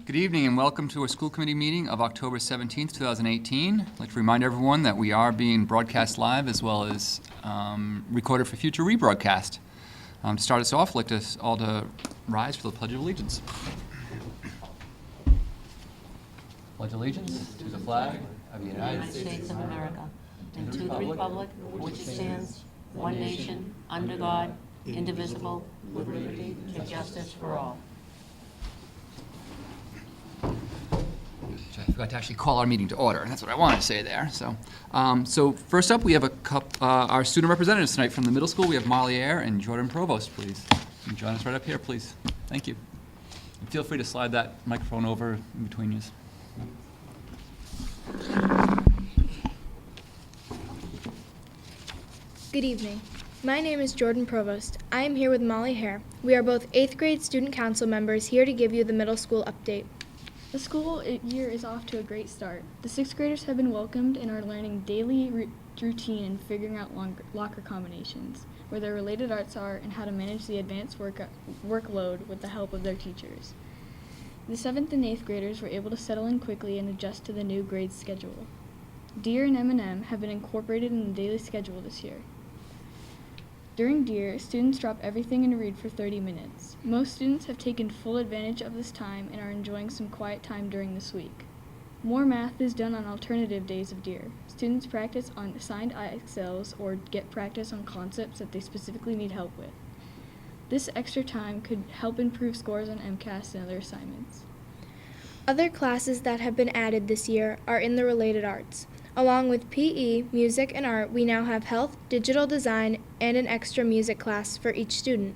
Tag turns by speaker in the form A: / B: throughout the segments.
A: Good evening and welcome to our school committee meeting of October 17th, 2018. I'd like to remind everyone that we are being broadcast live as well as recorded for future rebroadcast. To start us off, I'd like us all to rise for the Pledge of Allegiance. Pledge allegiance to the flag of the United
B: States of America and to the republic which stands, one nation, under God, indivisible, with liberty and justice for all.
A: I forgot to actually call our meeting to order. That's what I wanted to say there. So first up, we have our student representatives tonight from the middle school. We have Molly Ayer and Jordan Provost, please. Can you join us right up here, please? Thank you. And feel free to slide that microphone over in between you.
C: Good evening. My name is Jordan Provost. I am here with Molly Hare. We are both 8th grade student council members here to give you the middle school update.
D: The school year is off to a great start. The 6th graders have been welcomed and are learning daily routine and figuring out locker combinations, where their related arts are, and how to manage the advanced workload with the help of their teachers. The 7th and 8th graders were able to settle in quickly and adjust to the new grade schedule. Deer and M&M have been incorporated in the daily schedule this year. During Deer, students drop everything and read for 30 minutes. Most students have taken full advantage of this time and are enjoying some quiet time during this week. More math is done on alternative days of Deer. Students practice on assigned IXLs or get practice on concepts that they specifically need help with. This extra time could help improve scores on MCAS and other assignments.
C: Other classes that have been added this year are in the related arts. Along with PE, music, and art, we now have health, digital design, and an extra music class for each student.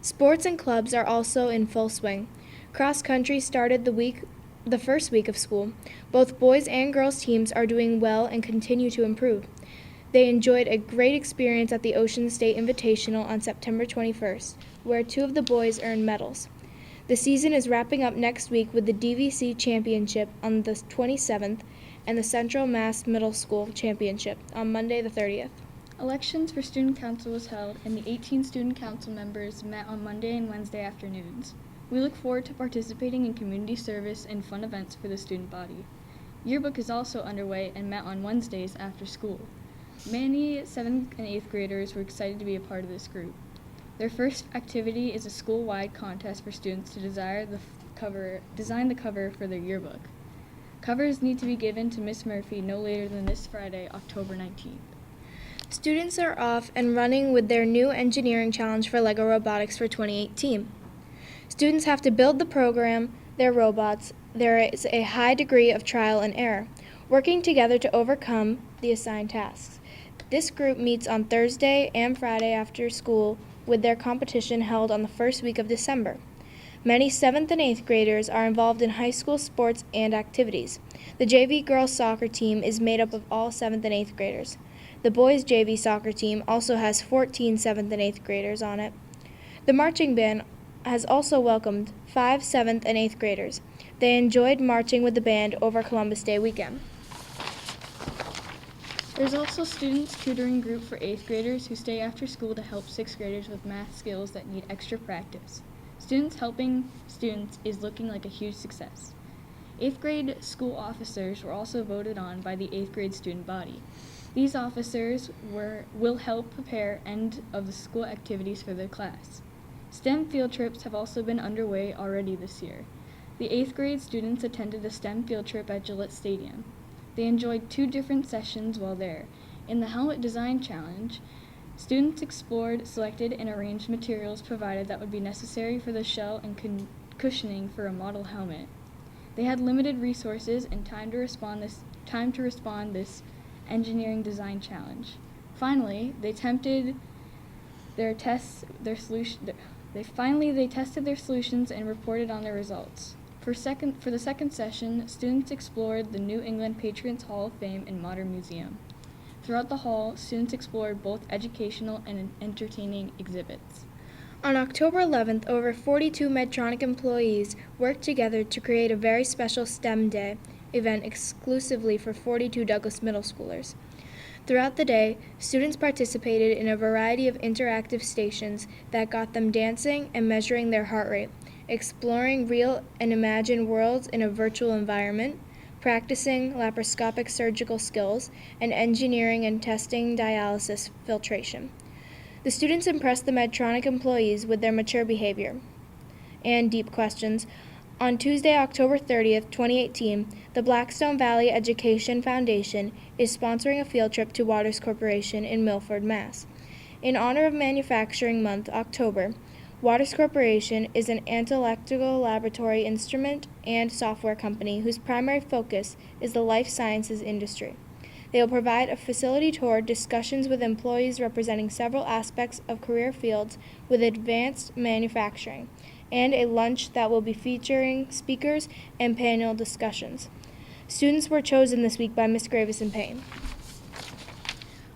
C: Sports and clubs are also in full swing. Cross country started the first week of school. Both boys and girls teams are doing well and continue to improve. They enjoyed a great experience at the Ocean State Invitational on September 21st, where 2 of the boys earned medals. The season is wrapping up next week with the DVC Championship on the 27th and the Central Mass Middle School Championship on Monday the 30th.
D: Elections for student council was held, and the 18 student council members met on Monday and Wednesday afternoons. We look forward to participating in community service and fun events for the student body. Yearbook is also underway and met on Wednesdays after school. Many 7th and 8th graders were excited to be a part of this group. Their first activity is a school-wide contest for students to design the cover for their yearbook. Covers need to be given to Miss Murphy no later than this Friday, October 19th.
C: Students are off and running with their new engineering challenge for LEGO Robotics for 2018. Students have to build the program, their robots. There is a high degree of trial and error, working together to overcome the assigned tasks. This group meets on Thursday and Friday after school, with their competition held on the first week of December. Many 7th and 8th graders are involved in high school sports and activities. The JV girls soccer team is made up of all 7th and 8th graders. The boys JV soccer team also has 14 7th and 8th graders on it. The marching band has also welcomed 5 7th and 8th graders. They enjoyed marching with the band over Columbus Day weekend.
D: There's also students tutoring group for 8th graders who stay after school to help 6th graders with math skills that need extra practice. Students helping students is looking like a huge success. 8th grade school officers were also voted on by the 8th grade student body. These officers will help prepare end of the school activities for their class. STEM field trips have also been underway already this year. The 8th grade students attended a STEM field trip at Gillette Stadium. They enjoyed 2 different sessions while there. In the Helmet Design Challenge, students explored, selected, and arranged materials provided that would be necessary for the shell and cushioning for a model helmet. They had limited resources and time to respond this engineering design challenge. Finally, they tested their solutions and reported on their results. For the second session, students explored the New England Patriots Hall of Fame and Modern Museum. Throughout the hall, students explored both educational and entertaining exhibits.
C: On October 11th, over 42 Medtronic employees worked together to create a very special STEM Day event exclusively for 42 Douglas middle schoolers. Throughout the day, students participated in a variety of interactive stations that got them dancing and measuring their heart rate. exploring real and imagined worlds in a virtual environment, practicing laparoscopic surgical skills, and engineering and testing dialysis filtration. The students impressed the Medtronic employees with their mature behavior and deep questions. On Tuesday, October 30th, 2018, the Blackstone Valley Education Foundation is sponsoring a field trip to Waters Corporation in Milford, Mass. In honor of Manufacturing Month, October, Waters Corporation is an analytical laboratory instrument and software company whose primary focus is the life sciences industry. They will provide a facility tour, discussions with employees representing several aspects of career fields with advanced manufacturing, and a lunch that will be featuring speakers and panel discussions. Students were chosen this week by Ms. Gravis and Payne.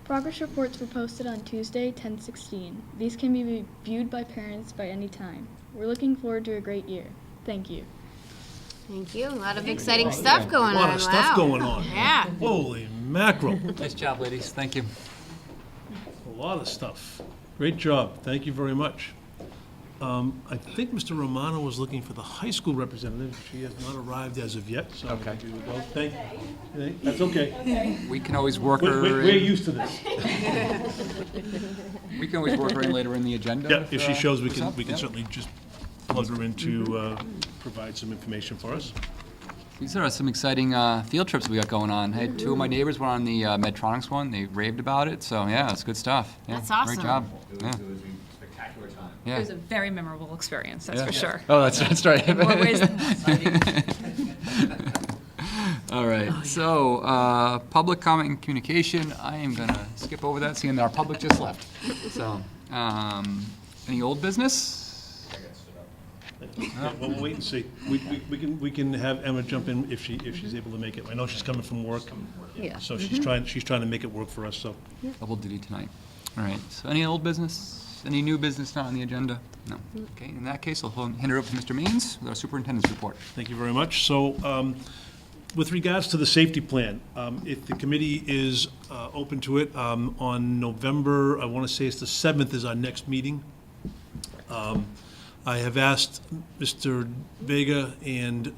D: Progress reports were posted on Tuesday, 10/16. These can be viewed by parents by any time. We're looking forward to a great year. Thank you.
B: Thank you. A lot of exciting stuff going on.
E: A lot of stuff
B: Wow.
E: going on.
B: Yeah.
E: Holy mackerel.
A: Nice job, ladies. Thank you.
E: A lot of stuff. Great job. Thank you very much. I think Mr. Romano was looking for the high school representative. She has not arrived as of yet, so.
A: Okay.
E: we will go. That's okay.
A: We can always work her
E: We're
A: in.
E: used to this.
A: We can always work her in later in the agenda.
E: Yeah, if she shows, we
A: goes
E: can
A: up. Yep.
E: certainly just plug her in to provide some information for us.
A: These are some exciting field trips we got going on. I had two of my neighbors were on the Medtronics one. They raved about it, so yeah, it's good stuff. Yeah,
B: That's awesome.
A: Great job. Yeah.
F: It was a spectacular time.
A: Yeah.
G: It was a very memorable experience, that's
A: Yeah.
G: for sure.
A: Oh, that's right.
G: In more ways than one.
A: All right, so, public comment and communication, I am gonna skip over that, seeing that our public just left. So, any old business?
E: Yeah, well, we'll wait and see. We can have Emma jump in if she's able to make it. I know she's coming from work,
B: Yeah.
E: so she's trying to make it work for us, so.
A: Double duty tonight. All right, so any old business? Any new business not on the agenda? No. Okay, in that case, I'll hand it over to Mr. Means with our superintendent's report.
E: Thank you very much. So, with regards to the safety plan, if the committee is open to it, on November, I want to say it's the 7th is our next meeting. I have asked Mr. Vega and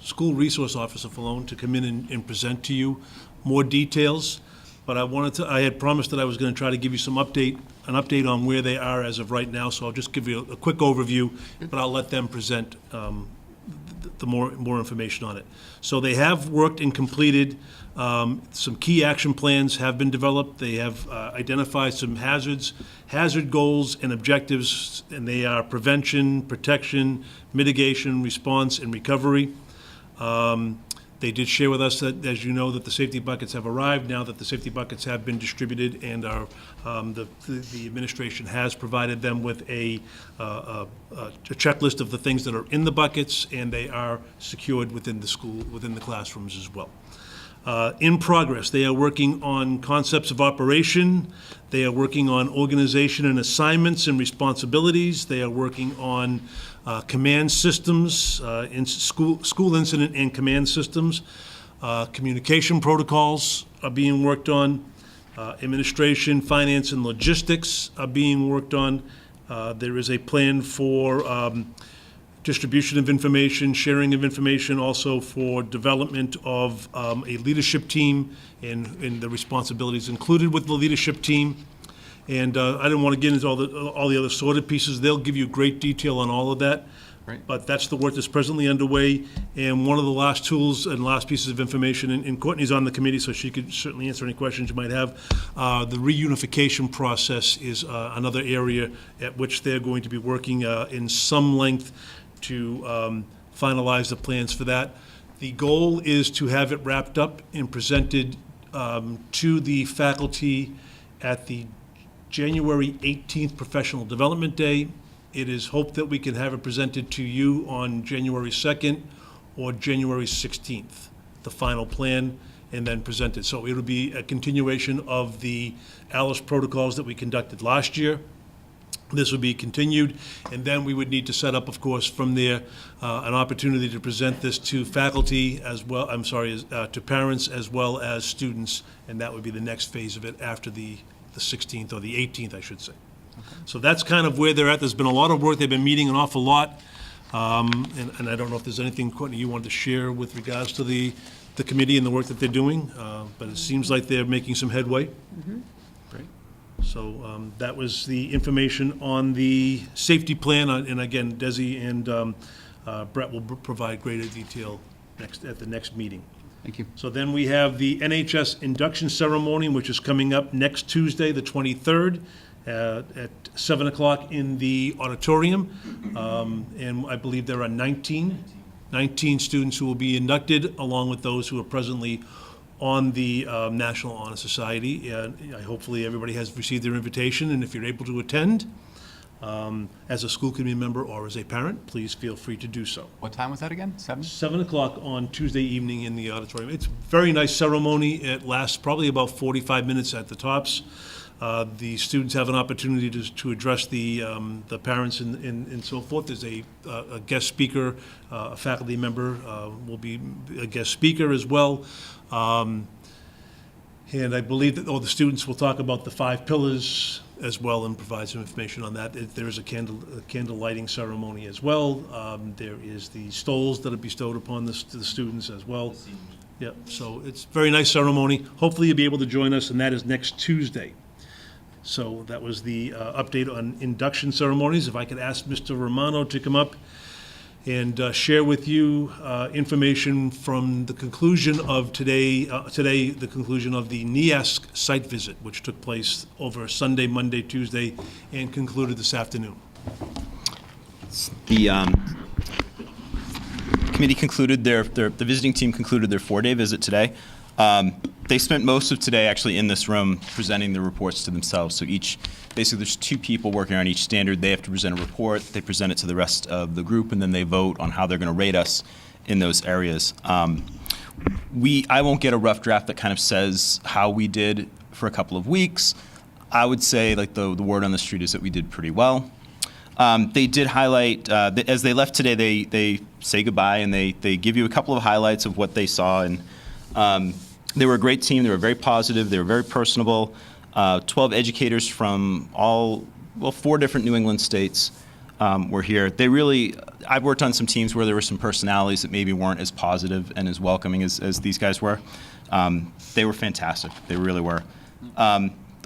E: School Resource Officer Falone to come in and present to you more details. But I had promised that I was going to try to give you an update on where they are as of right now, so I'll just give you a quick overview, but I'll let them present the more information on it. So they have worked and completed, some key action plans have been developed. They have identified some hazard goals and objectives, and they are prevention, protection, mitigation, response, and recovery. They did share with us that, as you know, that the safety buckets have arrived, now that the safety buckets have been distributed, and the administration has provided them with a checklist of the things that are in the buckets, and they are secured within the school, within the classrooms as well. In progress, they are working on concepts of operation. They are working on organization and assignments and responsibilities. They are working on command systems, in school incident and command systems. Communication protocols are being worked on. Administration, finance, and logistics are being worked on. There is a plan for distribution of information, sharing of information, also for development of a leadership team and the responsibilities included with the leadership team. And I didn't want to get into all the other sorted pieces. They'll give you great detail on all of that.
A: Right.
E: But that's the work that's presently underway. And one of the last tools and last pieces of information, and Courtney's on the committee, so she could certainly answer any questions you might have. The reunification process is another area at which they're going to be working in some length to finalize the plans for that. The goal is to have it wrapped up and presented to the faculty at the January 18th Professional Development Day. It is hoped that we can have it presented to you on January 2nd or January 16th, the final plan, and then presented. So it'll be a continuation of the ALICE protocols that we conducted last year. This would be continued, and then we would need to set up, of course, from there, an opportunity to present this to faculty as well, to parents as well as students, and that would be the next phase of it after the 16th, or the 18th, I should say. So that's kind of where they're at. There's been a lot of work. They've been meeting an awful lot. And I don't know if there's anything, Courtney, you wanted to share with regards to the committee and the work that they're doing, but it seems like they're making some headway.
A: Great.
E: So that was the information on the safety plan, and again, Desi and Brett will provide greater detail at the next meeting.
A: Thank you.
E: So then we have the NHS induction ceremony, which is coming up next Tuesday, the 23rd, at 7 o'clock in the auditorium. And I believe there are 19 students who will be inducted, along with those who are presently on the National Honor Society. And hopefully, everybody has received their invitation, and if you're able to attend, as a school committee member or as a parent, please feel free to do so.
A: What time was that again? 7?
E: 7 o'clock on Tuesday evening in the auditorium. It's a very nice ceremony. It lasts probably about 45 minutes at the tops. The students have an opportunity to address the parents and so forth. There's a guest speaker, a faculty member will be a guest speaker as well. And I believe that the students will talk about the 5 pillars as well and provide some information on that. There is a candle lighting ceremony as well. There is the stoles that are bestowed upon the students as well. Yeah, so it's a very nice ceremony. Hopefully you'll be able to join us, and that is next Tuesday. So that was the update on induction ceremonies. If I could ask Mr. Romano to come up and share with you information from the conclusion of today, the conclusion of the NEASC site visit, which took place over Sunday, Monday, Tuesday, and concluded this afternoon.
F: The committee concluded the visiting team concluded their 4-day visit today. They spent most of today actually in this room presenting the reports to themselves. So basically there's 2 people working on each standard. They have to present a report, they present it to the rest of the group, and then they vote on how they're going to rate us in those areas. I won't get a rough draft that kind of says how we did for a couple of weeks. I would say like the word on the street is that we did pretty well. They did highlight, that as they left today, they say goodbye and they give you a couple of highlights of what they saw. And they were a great team. They were very positive. They were very personable. 12 educators from 4 different New England states were here. I've worked on some teams where there were some personalities that maybe weren't as positive and as welcoming as these guys were. They were fantastic. They really were.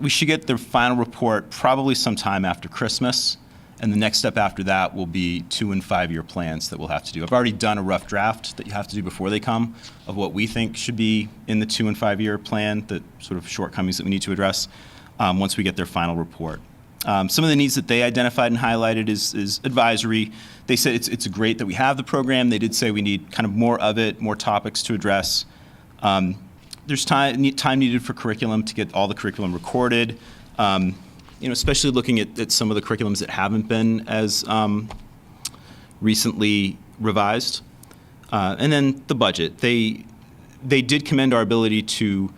F: We should get the final report probably sometime after Christmas. And the next step after that will be 2- and 5-year plans that we'll have to do. I've already done a rough draft that you have to do before they come of what we think should be in the 2- and 5-year plan, the sort of shortcomings that we need to address once we get their final report. Some of the needs that they identified and highlighted is advisory. They said it's great that we have the program. They did say we need kind of more of it, more topics to address. There's time needed for curriculum to get all the curriculum recorded. Especially looking at some of the curriculums that haven't been as recently revised. And then the budget. They did commend our ability to,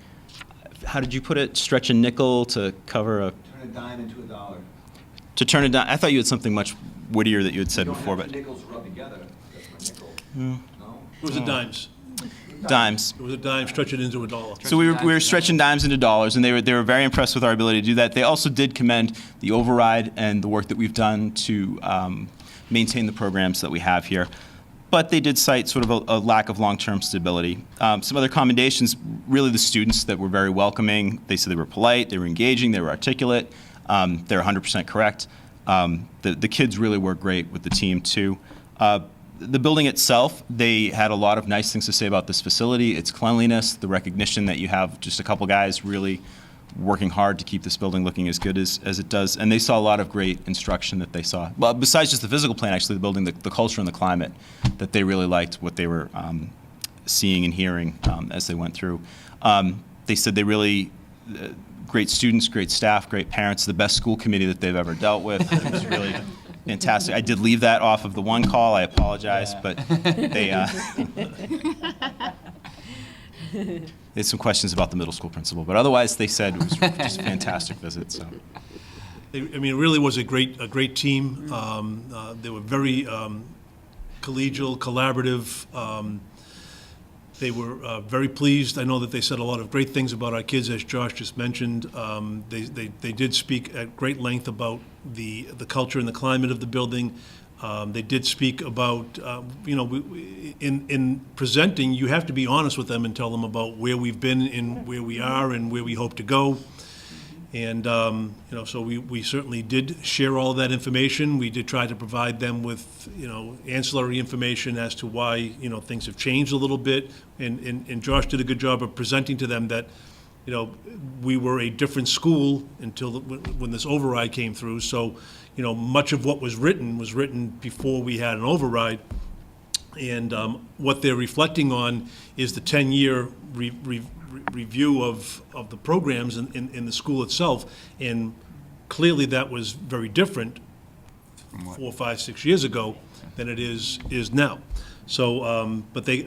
F: how did you put it, stretch a nickel to cover a...
H: Turn a dime into a dollar.
F: To turn a dime. I thought you had something much wittier that you had said before, but...
H: nickels rub together. That's my nickel. No?
E: It was a dimes.
F: Dimes.
E: It was a dime, stretch it into a dollar.
F: So we were stretching dimes into dollars, and they were very impressed with our ability to do that. They also did commend the override and the work that we've done to maintain the programs that we have here. But they did cite sort of a lack of long-term stability. Some other commendations, really the students that were very welcoming. They said they were polite, they were engaging, they were articulate, they're 100% correct. The kids really were great with the team too. The building itself, they had a lot of nice things to say about this facility, its cleanliness, the recognition that you have just a couple guys really working hard to keep this building looking as good as it does. And they saw a lot of great instruction that they saw. Well, besides just the physical plan, actually, the building, the culture and the climate, that they really liked what they were seeing and hearing as they went through. They said they really, great students, great staff, great parents, the best school committee that they've ever dealt with. It was really fantastic. I did leave that off of the one call. I apologize, but they had some questions about the middle school principal. But otherwise, they said it was just a fantastic visit. So,
E: I mean, it really was a great team. They were very collegial, collaborative. They were very pleased. I know that they said a lot of great things about our kids, as Josh just mentioned. They did speak at great length about the culture and the climate of the building. They did speak about, in presenting, you have to be honest with them and tell them about where we've been and where we are and where we hope to go. And, so we certainly did share all of that information. We did try to provide them with, ancillary information as to why, things have changed a little bit. And Josh did a good job of presenting to them that, we were a different school until, when this override came through. So, much of what was written before we had an override. And what they're reflecting on is the 10-year review of the programs in the school itself. And clearly that was very different 4, 5, 6 years ago than it is now. So, but they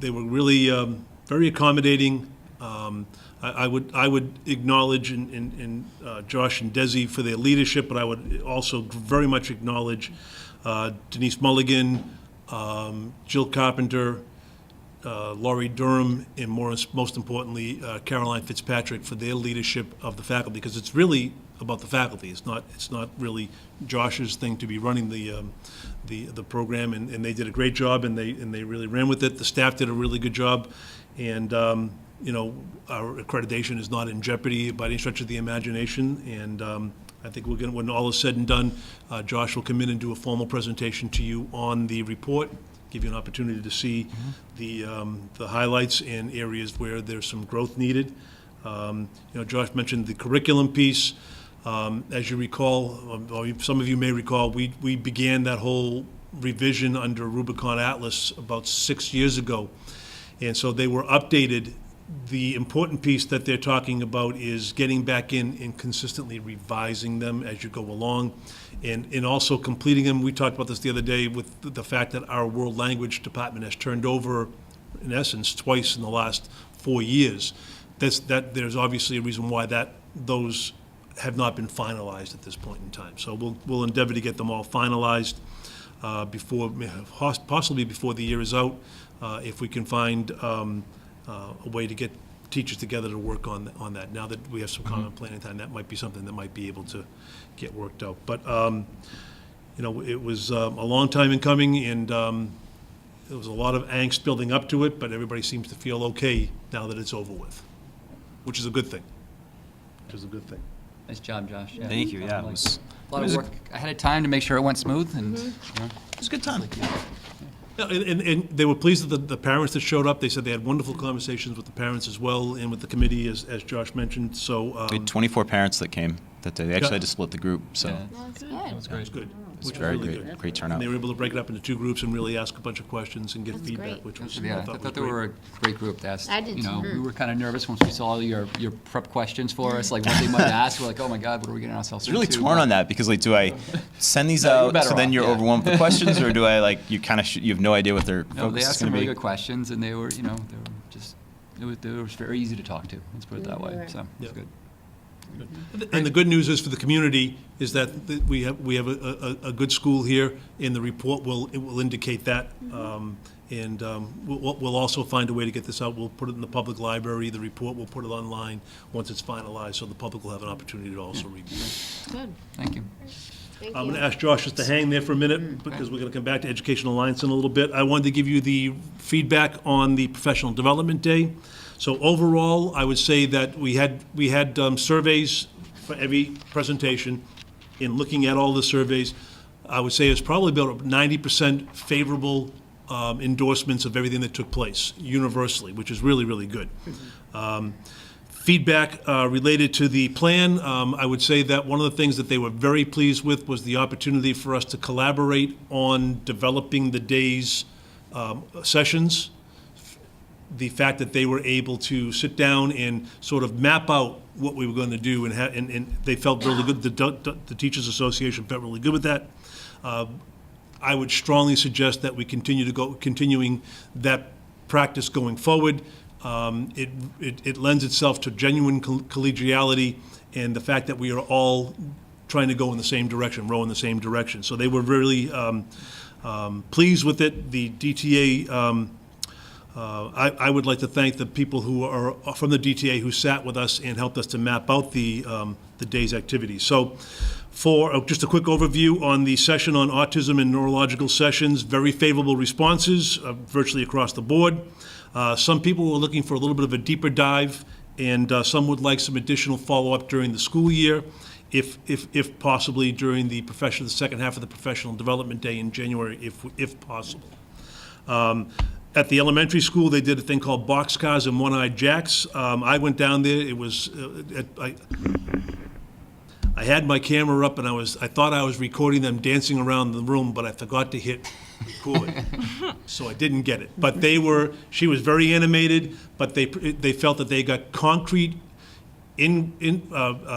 E: were really very accommodating. I would acknowledge in Josh and Desi for their leadership, but I would also very much acknowledge Denise Mulligan, Jill Carpenter, Laurie Durham, and most importantly, Caroline Fitzpatrick for their leadership of the faculty, because it's really about the faculty. It's not really Josh's thing to be running the program, and they did a great job, and they really ran with it. The staff did a really good job, and our accreditation is not in jeopardy by any stretch of the imagination. And I think when all is said and done, Josh will come in and do a formal presentation to you on the report, give you an opportunity to see the highlights and areas where there's some growth needed. Josh mentioned the curriculum piece. As you recall, or some of you may recall, we began that whole revision under Rubicon Atlas about 6 years ago. And so they were updated. The important piece that they're talking about is getting back in and consistently revising them as you go along, and also completing them. We talked about this the other day with the fact that our world language department has turned over, in essence, twice in the last 4 years. There's obviously a reason why those have not been finalized at this point in time. So we'll endeavor to get them all finalized possibly before the year is out, if we can find a way to get teachers together to work on that. Now that we have some common planning time, that might be something that might be able to get worked out. But, it was a long time in coming, and there was a lot of angst building up to it, but everybody seems to feel okay now that it's over with, which is a good thing.
A: Nice job, Josh. Yeah.
F: Thank you, yeah, it
A: Like,
F: was-
A: a lot of work ahead of time to make sure it went smooth, and,
F: It was a good time.
E: Yeah, and they were pleased with the parents that showed up. They said they had wonderful conversations with the parents as well, and with the committee, as Josh mentioned. So
F: We had 24 parents that came that day. They actually had to split the group, so
A: Yeah.
B: That's good.
E: it was good.
F: it's
E: Which was
F: very
E: really
F: great,
E: good.
F: great
E: And
F: turnout.
E: they were able to break it up into 2 groups and really ask a bunch of questions and get
B: That's
E: feedback,
B: great.
E: which was,
A: Yeah, I
E: was
A: thought they
E: great.
A: were a great group. They asked,
B: I did too.
A: we were kind of nervous once we saw your prep questions for us, like what they might ask. We're like, oh my God, what are we getting ourselves
F: I was really
A: into?
F: torn on that because, like, do I send these
A: No, you're
F: out
A: better
F: so then
A: off,
F: you're
A: yeah.
F: overwhelmed with the questions, or do I, like, you kind of you have no idea what their
A: No, they
F: focus
A: asked
F: is
A: some
F: going to
A: really
F: be?
A: good questions, and they were just, they were very easy to talk to. Let's put it that way. So
E: Yeah.
A: it's good.
E: And the good news is for the community is that we have a good school here, and the report will indicate that. And we'll also find a way to get this out. We'll put it in the public library. The report, we'll put it online once it's finalized, so the public will have an opportunity to also review it.
B: Good.
A: Thank you.
B: Thank
E: I'm
B: you.
E: going to ask Josh just to hang there for a minute, because we're going to come back to Educational Alliance in a little bit. I wanted to give you the feedback on the Professional Development Day. So overall, I would say that we had surveys for every presentation. In looking at all the surveys, I would say it's probably about 90% favorable endorsements of everything that took place universally, which is really, really good. Feedback related to the plan, I would say that one of the things that they were very pleased with was the opportunity for us to collaborate on developing the day's sessions. The fact that they were able to sit down and sort of map out what we were going to do, and they felt really good. The Teachers Association felt really good with that. I would strongly suggest that we continuing that practice going forward. It lends itself to genuine collegiality, and the fact that we are all trying to go in the same direction, row in the same direction. So they were really pleased with it. The DTA I would like to thank the people who are from the DTA who sat with us and helped us to map out the day's activities. So for just a quick overview on the session on autism and neurological sessions, very favorable responses virtually across the board. Some people were looking for a little bit of a deeper dive, and some would like some additional follow-up during the school year, if possibly during the second half of the professional development day in January, if possible. At the elementary school, they did a thing called boxcars and one-eyed jacks. I went down there. It was I had my camera up, and I thought I was recording them dancing around the room, but I forgot to hit record, so I didn't get it. But she was very animated, but they felt that they got concrete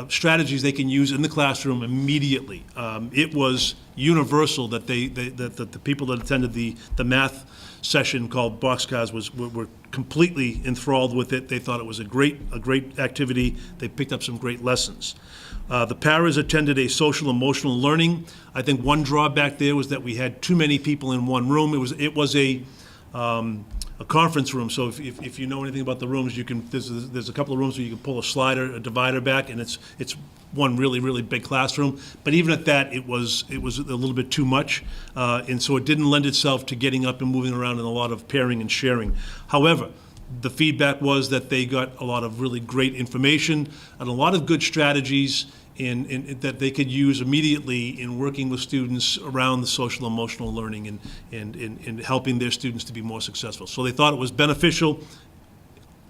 E: strategies they can use in the classroom immediately. It was universal that that the people that attended the math session called Boxcars were completely enthralled with it. They thought it was a great activity. They picked up some great lessons. The paras attended a social emotional learning. I think one drawback there was that we had too many people in one room. It was a conference room, so if you know anything about the rooms, there's a couple of rooms where you can pull a divider back, and it's one really big classroom. But even at that, it was a little bit too much, and so it didn't lend itself to getting up and moving around and a lot of pairing and sharing. However, the feedback was that they got a lot of really great information and a lot of good strategies that they could use immediately in working with students around the social emotional learning and helping their students to be more successful. So they thought it was beneficial.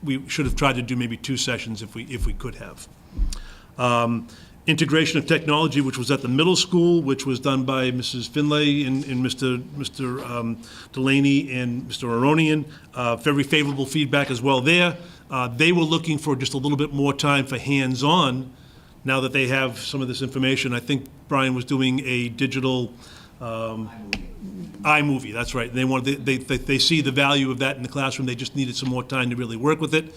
E: We should have tried to do maybe 2 sessions if we could have. Integration of technology, which was at the middle school, which was done by Mrs. Finlay and Mr. Delaney and Mr. Aronian. Very favorable feedback as well there. They were looking for just a little bit more time for hands-on now that they have some of this information. I think Brian was doing a digital iMovie, that's right. And they see the value of that in the classroom. They just needed some more time to really work with it.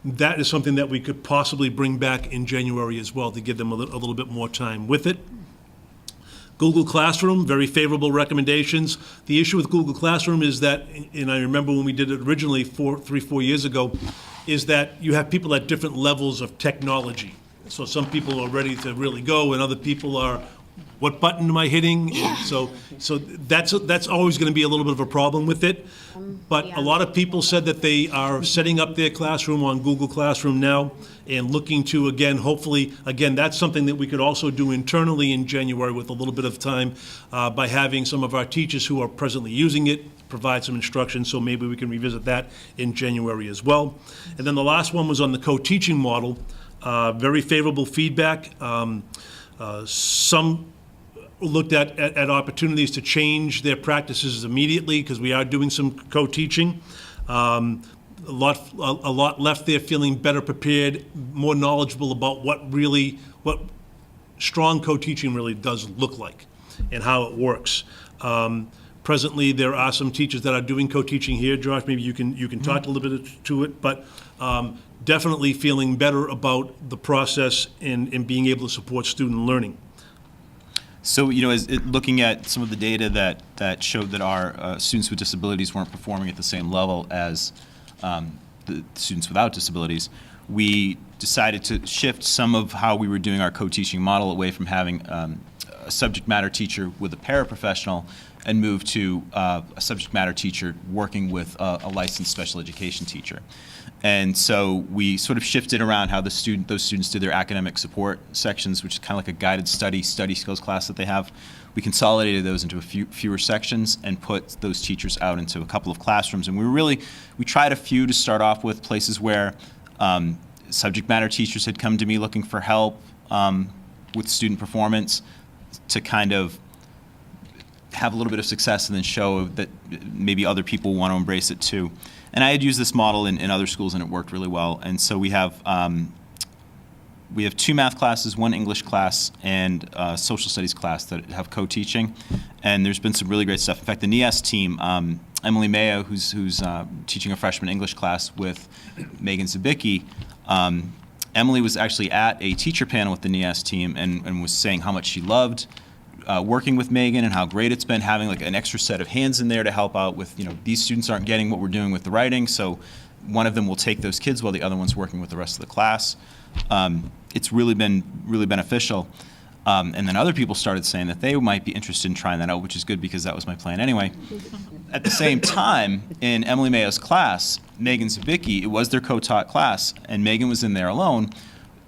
E: That is something that we could possibly bring back in January as well to give them a little bit more time with it. Google Classroom, very favorable recommendations. The issue with Google Classroom is that, and I remember when we did it originally 3-4 years ago, is that you have people at different levels of technology. So some people are ready to really go, and other people are, what button am I hitting? And so that's always going to be a little bit of a problem with it. But a lot of people said that they are setting up their classroom on Google Classroom now and looking to, hopefully, that's something that we could also do internally in January with a little bit of time by having some of our teachers who are presently using it provide some instruction, so maybe we can revisit that in January as well. And then the last one was on the co-teaching model. Very favorable feedback. Some looked at opportunities to change their practices immediately because we are doing some co-teaching. A lot left there feeling better prepared, more knowledgeable about what strong co-teaching really does look like and how it works. Presently, there are some teachers that are doing co-teaching here. Josh, maybe you can talk a little bit to it, but definitely feeling better about the process and being able to support student learning.
F: So, looking at some of the data that showed that our students with disabilities weren't performing at the same level as the students without disabilities, we decided to shift some of how we were doing our co-teaching model away from having a subject matter teacher with a paraprofessional and move to a subject matter teacher working with a licensed special education teacher. And so we sort of shifted around how those students did their academic support sections, which is kind of like a guided study skills class that they have. We consolidated those into fewer sections and put those teachers out into a couple of classrooms. And we tried a few to start off with, places where subject matter teachers had come to me looking for help with student performance, to kind of have a little bit of success and then show that maybe other people want to embrace it too. And I had used this model in other schools and it worked really well. And so we have 2 math classes, 1 English class, and a social studies class that have co-teaching. And there's been some really great stuff. In fact, the NEAS team, Emily Mayo, who's teaching a freshman English class with Megan Zabicki, Emily was actually at a teacher panel with the NEAS team and was saying how much she loved working with Megan and how great it's been having like an extra set of hands in there to help out with, these students aren't getting what we're doing with the writing, so one of them will take those kids while the other one's working with the rest of the class. It's really been really beneficial. And then other people started saying that they might be interested in trying that out, which is good because that was my plan anyway. At the same time, in Emily Mayo's class, Megan Zabicki, it was their co-taught class, and Megan was in there alone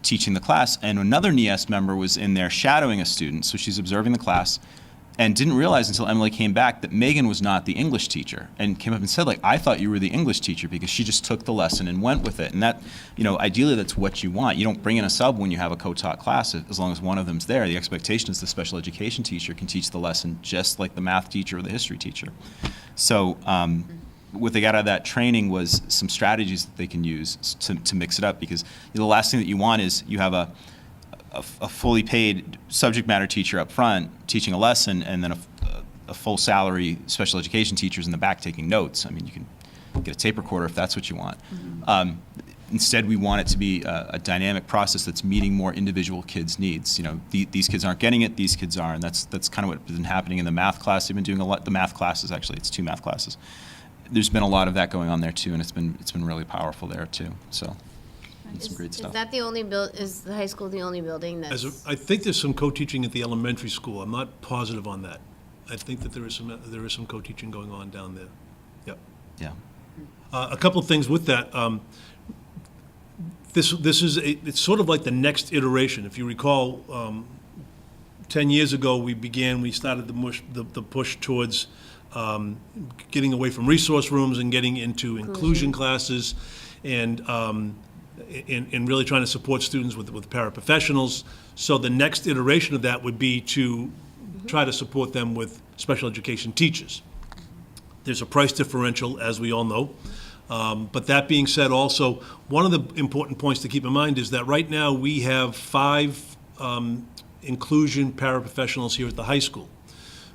F: teaching the class, and another NES member was in there shadowing a student, so she's observing the class, and didn't realize until Emily came back that Megan was not the English teacher, and came up and said, like, I thought you were the English teacher, because she just took the lesson and went with it. And that, ideally that's what you want. You don't bring in a sub when you have a co-taught class, as long as one of them's there. The expectation is the special education teacher can teach the lesson just like the math teacher or the history teacher. So what they got out of that training was some strategies that they can use to mix it up, because the last thing that you want is you have a fully paid subject matter teacher up front teaching a lesson, and then a full salary special education teachers in the back taking notes. I mean, you can get a tape recorder if that's what you want. Instead, we want it to be a dynamic process that's meeting more individual kids' needs. These kids aren't getting it, these kids are, and that's kind of what's been happening in the math class. They've been doing a lot. The math classes, actually, it's 2 math classes. There's been a lot of that going on there too, and it's been really powerful there too. So. Some great stuff.
B: Is that the only is the high school the only building that's?
E: I think there's some co-teaching at the elementary school. I'm not positive on that. I think that there is some co-teaching going on down there. Yep.
F: Yeah.
E: A couple of things with that. It's sort of like the next iteration. If you recall, 10 years ago we started the push towards getting away from resource rooms and getting into inclusion classes, and really trying to support students with paraprofessionals. So the next iteration of that would be to try to support them with special education teachers. There's a price differential, as we all know. But that being said, also, one of the important points to keep in mind is that right now we have 5 inclusion paraprofessionals here at the high school.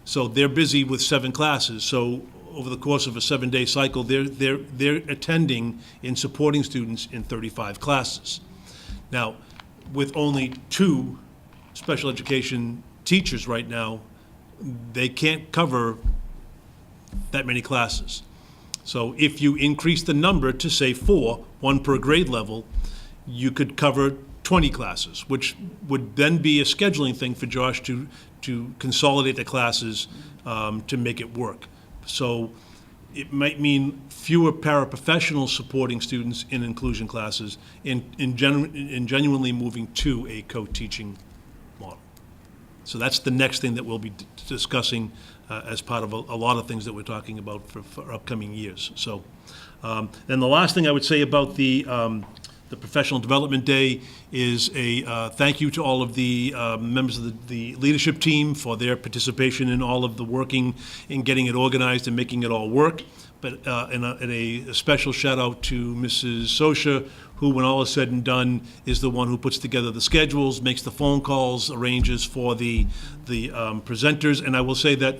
E: So they're busy with 7 classes. So over the course of a 7-day cycle, they're attending and supporting students in 35 classes. Now, with only 2 special education teachers right now, they can't cover that many classes. So if you increase the number to, say, 4, 1 per grade level, you could cover 20 classes, which would then be a scheduling thing for Josh to consolidate the classes to make it work. So it might mean fewer paraprofessionals supporting students in inclusion classes in genuinely moving to a co-teaching model. So that's the next thing that we'll be discussing as part of a lot of things that we're talking about for upcoming years. So then the last thing I would say about the Professional Development Day is a thank you to all of the members of the leadership team for their participation in all of the working in getting it organized and making it all work. But and a special shout out to Mrs. Sosha, who, when all is said and done, is the one who puts together the schedules, makes the phone calls, arranges for the presenters. And I will say that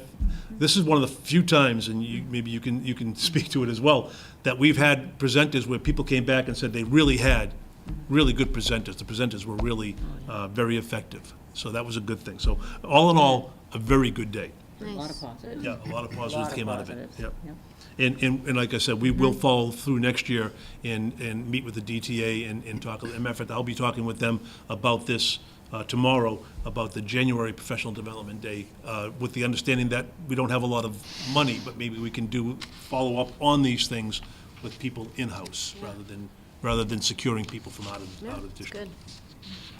E: this is one of the few times, and maybe you can speak to it as well, that we've had presenters where people came back and said they really had really good presenters. The presenters were really very effective. So that was a good thing. So all in all, a very good day.
B: Nice.
I: A lot of positives.
E: Yeah, a lot of positives came out of it. Yep.
I: Yep.
E: And like I said, we will follow through next year and meet with the DTA and talk. As a matter of fact, I'll be talking with them about this tomorrow, about the January Professional Development Day, with the understanding that we don't have a lot of money, but maybe we can follow up on these things with people in-house rather than securing people from out of district.
B: Good.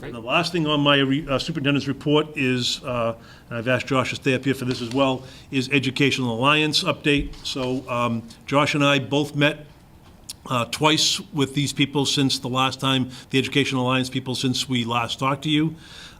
E: And the last thing on my superintendent's report is, and I've asked Josh to stay up here for this as well, is Educational Alliance update. So Josh and I both met twice with these people since the last time, the Educational Alliance people, since we last talked to you.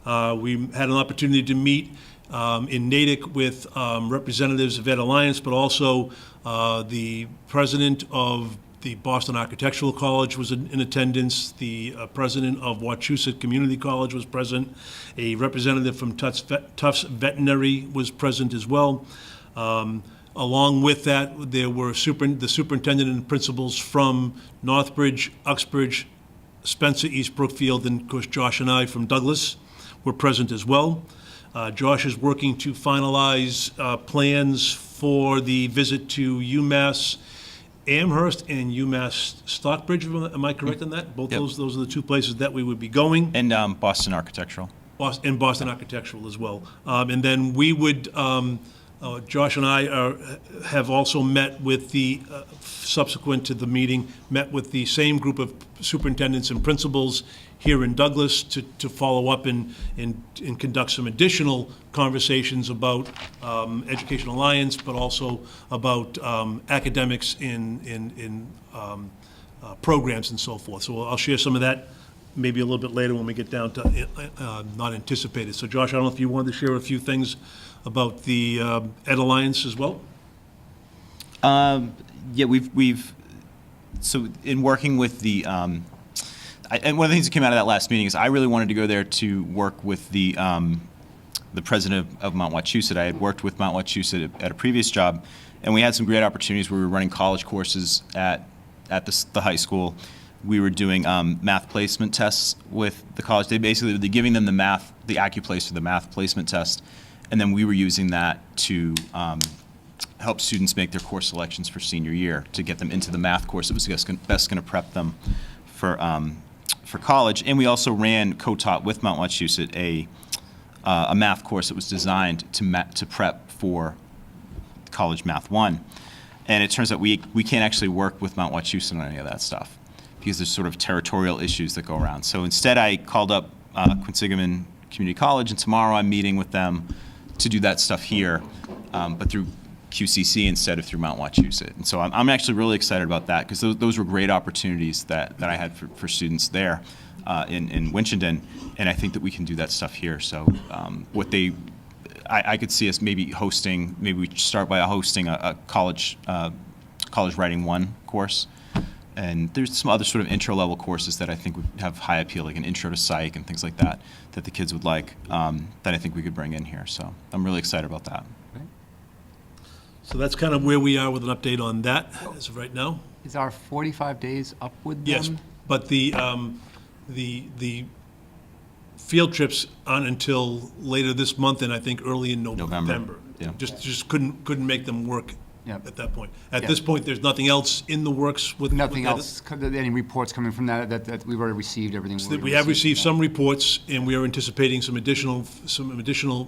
E: We had an opportunity to meet in Natick with representatives of Ed Alliance, but also the president of the Boston Architectural College was in attendance. The president of Wachusett Community College was present. A representative from Tufts Veterinary was present as well. Along with that, there were the superintendent and principals from Northbridge, Uxbridge, Spencer, East Brookfield, and of course Josh and I from Douglas were present as well. Josh is working to finalize plans for the visit to UMass Amherst and UMass Stockbridge. Am I correct on that? Both
F: Yep.
E: those are the two places that we would be going.
F: And Boston Architectural.
E: And Boston Architectural as well. And then we would, Josh and I have also met with subsequent to the meeting, met with the same group of superintendents and principals here in Douglas to follow up and conduct some additional conversations about Education Alliance, but also about academics in programs and so forth. So I'll share some of that maybe a little bit later when we get down to not anticipated. So Josh, I don't know if you wanted to share a few things about the Ed Alliance as well?
F: Yeah, we've so in working with the and one of the things that came out of that last meeting is I really wanted to go there to work with the president of Mount Wachusett. I had worked with Mount Wachusett at a previous job, and we had some great opportunities where we were running college courses at the high school. We were doing math placement tests with the college. They're giving them the AccuPlace for the math placement test, and then we were using that to help students make their course selections for senior year to get them into the math course that was best going to prep them for college. And we also co-taught with Mount Wachusett a math course that was designed to prep for College Math 1. And it turns out we can't actually work with Mount Wachusett on any of that stuff because there's sort of territorial issues that go around. So instead I called up Quinsigamond Community College, and tomorrow I'm meeting with them to do that stuff here, but through QCC instead of through Mount Wachusett. And so I'm actually really excited about that because those were great opportunities that I had for students there in Winchendon, and I think that we can do that stuff here. So I could see us maybe we start by hosting a college writing 1 course. And there's some other sort of intro-level courses that I think would have high appeal, like an intro to psych and things like that the kids would like, that I think we could bring in here. So I'm really excited about that.
E: So that's kind of where we are with an update on that as of right now.
A: Is our 45 days up with them?
E: Yes, but the field trips aren't until later this month and I think early in November.
F: Yeah.
E: Just couldn't make them work
A: Yep.
E: at that point. At
A: Yep.
E: this point, there's nothing else in the works with
A: Nothing
E: that?
A: else, any reports coming from that we've already received, everything?
E: We have received some reports, and we are anticipating some additional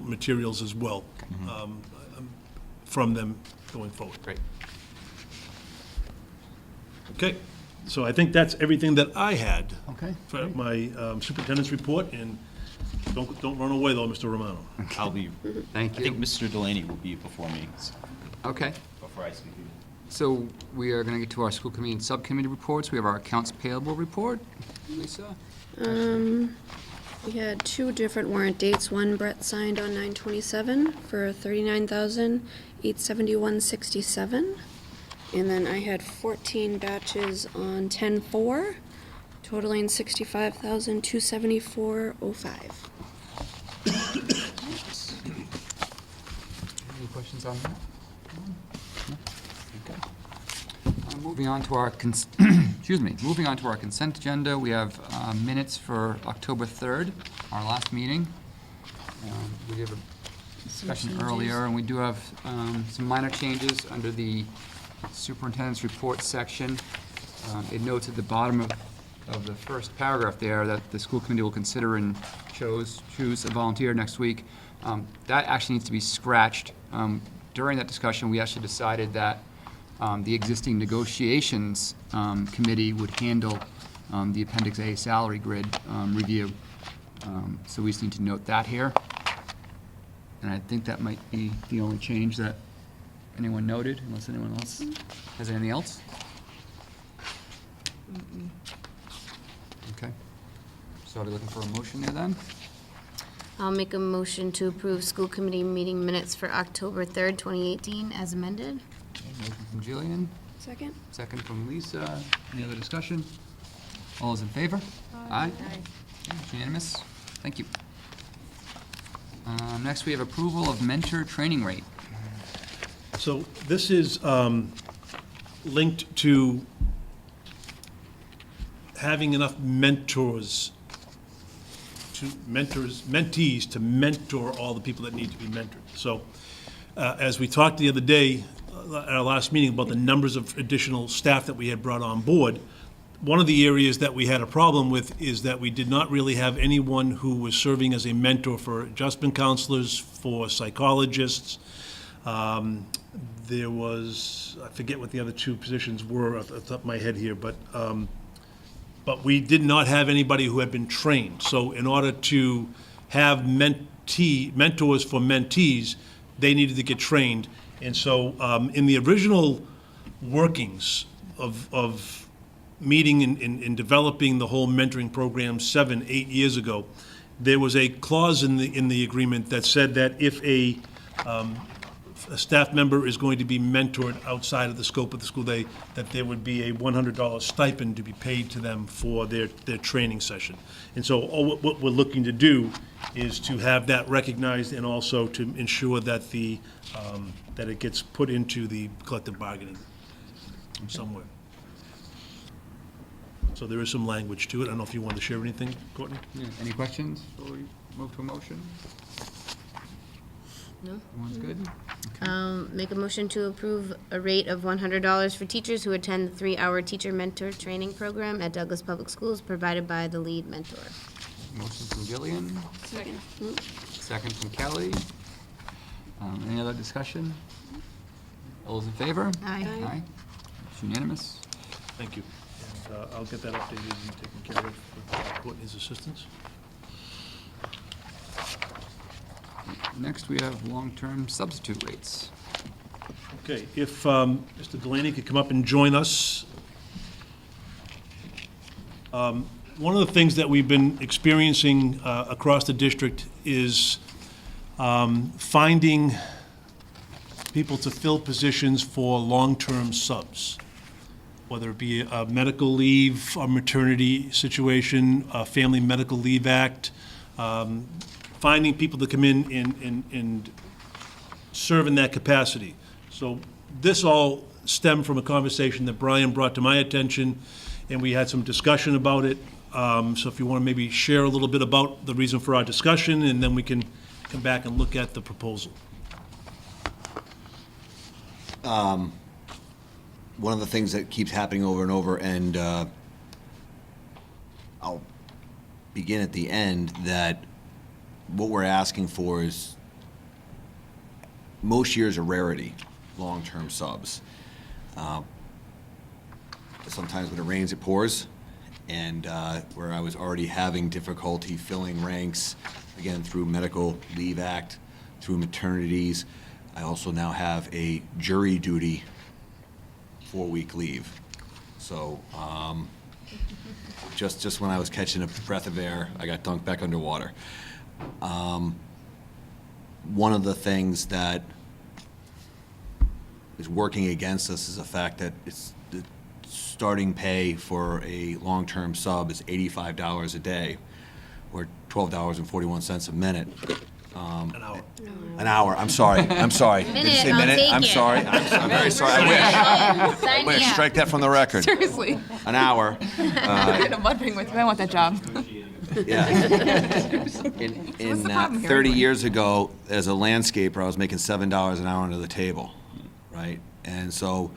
E: materials as well from them going forward.
A: Great.
E: Okay, so I think that's everything that I had
A: Okay.
E: for my superintendent's report, and don't run away though, Mr. Romano.
F: I'll be.
A: Thank
F: I think
A: you.
F: Mr. Delaney will be before me. So
A: Okay.
F: before I speak.
A: So we are going to get to our school committee and subcommittee reports. We have our accounts payable report. Lisa?
I: We had 2 different warrant dates. One Brett signed on 9/27 for $39,871.67. And then I had 14 batches on 10/4, totaling $65,274.05.
A: Any questions on that? No? Okay. Moving on to our, moving on to our consent agenda, we have minutes for October 3rd, our last meeting. We did a discussion earlier, and we do have some minor changes under the superintendent's report section. It notes at the bottom of the first paragraph there that the school committee will consider and choose a volunteer next week. That actually needs to be scratched. During that discussion, we actually decided that the existing negotiations committee would handle the Appendix A salary grid review. So we just need to note that here. And I think that might be the only change that anyone noted, unless anyone else has anything else. Okay. So are we looking for a motion there then?
I: I'll make a motion to approve school committee meeting minutes for October 3rd, 2018, as amended.
A: Okay, motion from Jillian,
I: Second.
A: second from Lisa. Any other discussion? All those in favor? Aye. Okay, it's unanimous. Thank you. Next, we have approval of mentor training rate.
E: So this is linked to having enough mentors mentees to mentor all the people that need to be mentored. So, as we talked the other day, at our last meeting, about the numbers of additional staff that we had brought on board, one of the areas that we had a problem with is that we did not really have anyone who was serving as a mentor for adjustment counselors, for psychologists. There was, I forget what the other two positions were off the top of my head here, but we did not have anybody who had been trained. So in order to have mentors for mentees, they needed to get trained. And so in the original workings of meeting and developing the whole mentoring program 7-8 years ago, there was a clause in the agreement that said that if a staff member is going to be mentored outside of the scope of the school day, that there would be a $100 stipend to be paid to them for their training session. And so what we're looking to do is to have that recognized and also to ensure that that it gets put into the collective bargaining somewhere. So there is some language to it. I don't know if you want to share anything, Courtney?
A: Yeah, any questions before we move to a motion?
B: No?
A: Everyone's good?
B: Make a motion to approve a rate of $100 for teachers who attend the 3-hour teacher mentor training program at Douglas Public Schools provided by the lead mentor.
A: Motion from Gillian. Second from Kelly. Any other discussion? All those in favor?
B: Aye.
A: Aye. It's unanimous.
E: Thank you. And I'll get that updated and taken care of with Courtney's assistance.
A: Next, we have long-term substitute rates.
E: Okay, if Mr. Delaney could come up and join us. One of the things that we've been experiencing across the district is finding people to fill positions for long-term subs, whether it be a medical leave, a maternity situation, a Family Medical Leave Act, finding people to come in and serve in that capacity. So this all stemmed from a conversation that Brian brought to my attention, and we had some discussion about it. So if you want to maybe share a little bit about the reason for our discussion, and then we can come back and look at the proposal.
H: One of the things that keeps happening over and over, and I'll begin at the end, that what we're asking for is, most years a rarity, long-term subs. Sometimes when it rains, it pours, and where I was already having difficulty filling ranks, again, through Medical Leave Act, through maternities, I also now have a jury duty 4-week leave. So just when I was catching a breath of air, I got dunked back underwater. One of the things that is working against us is the fact that the starting pay for a long-term sub is $85 a day, or $12.41 a minute.
E: An hour.
H: An hour, I'm sorry. Did you say
B: I'll
H: minute?
B: take
H: I'm
B: it.
H: sorry. I'm very sorry. I
B: Sign
H: wish.
B: me up.
H: Strike that from the record.
G: Seriously.
H: An hour.
G: I'm wondering with you. I want that job.
H: Yeah. In
G: the problem here,
H: 30
G: anyway?
H: years ago, as a landscaper, I was making $7 an hour under the table, right? And so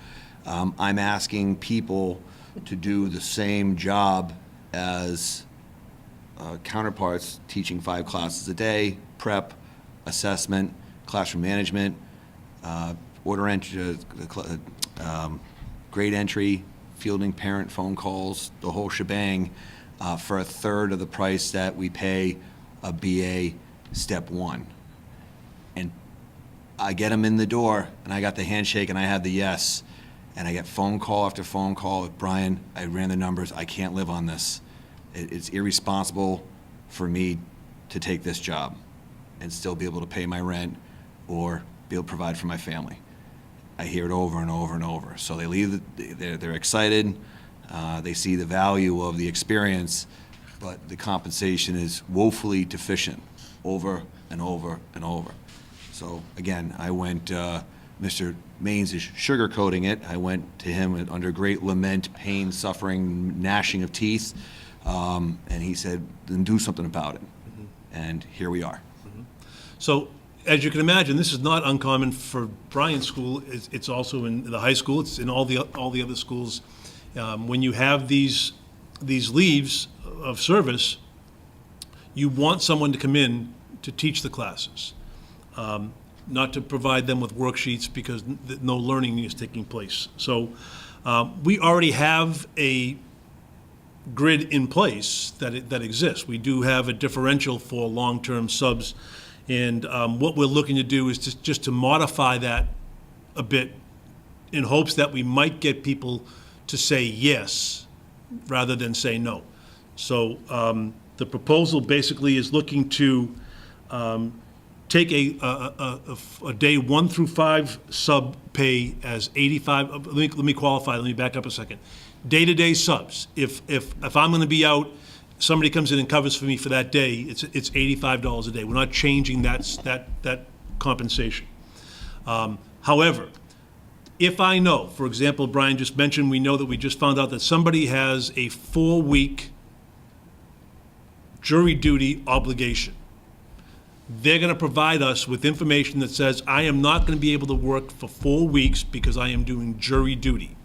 H: I'm asking people to do the same job as counterparts teaching 5 classes a day, prep, assessment, classroom management, order entry, grade entry, fielding parent phone calls, the whole shebang, for a third of the price that we pay a BA Step 1. And I get them in the door, and I got the handshake, and I have the yes, and I get phone call after phone call. Brian, I ran the numbers. I can't live on this. It's irresponsible for me to take this job and still be able to pay my rent or be able to provide for my family. I hear it over and over and over. So they leave, they're excited, they see the value of the experience, but the compensation is woefully deficient over and over and over. So again, I went, Mr. Maines is sugarcoating it. I went to him under great lament, pain, suffering, gnashing of teeth, and he said, then do something about it. and here we are.
E: So, as you can imagine, this is not uncommon for Bryan's school. It's also in the high school. It's in all the other schools. When you have these leaves of service, you want someone to come in to teach the classes, not to provide them with worksheets because no learning is taking place. So, we already have a grid in place that exists. We do have a differential for long-term subs. And what we're looking to do is just to modify that a bit in hopes that we might get people to say yes rather than say no. So the proposal basically is looking to take a day 1 through 5 sub pay as 85. Let me qualify. Let me back up a second. Day-to-day subs. If I'm going to be out, somebody comes in and covers for me for that day, it's $85 a day. We're not changing that compensation. However, if I know, for example, Bryan just mentioned, we know that we just found out that somebody has a 4-week jury duty obligation. They're going to provide us with information that says, I am not going to be able to work for 4 weeks because I am doing jury duty.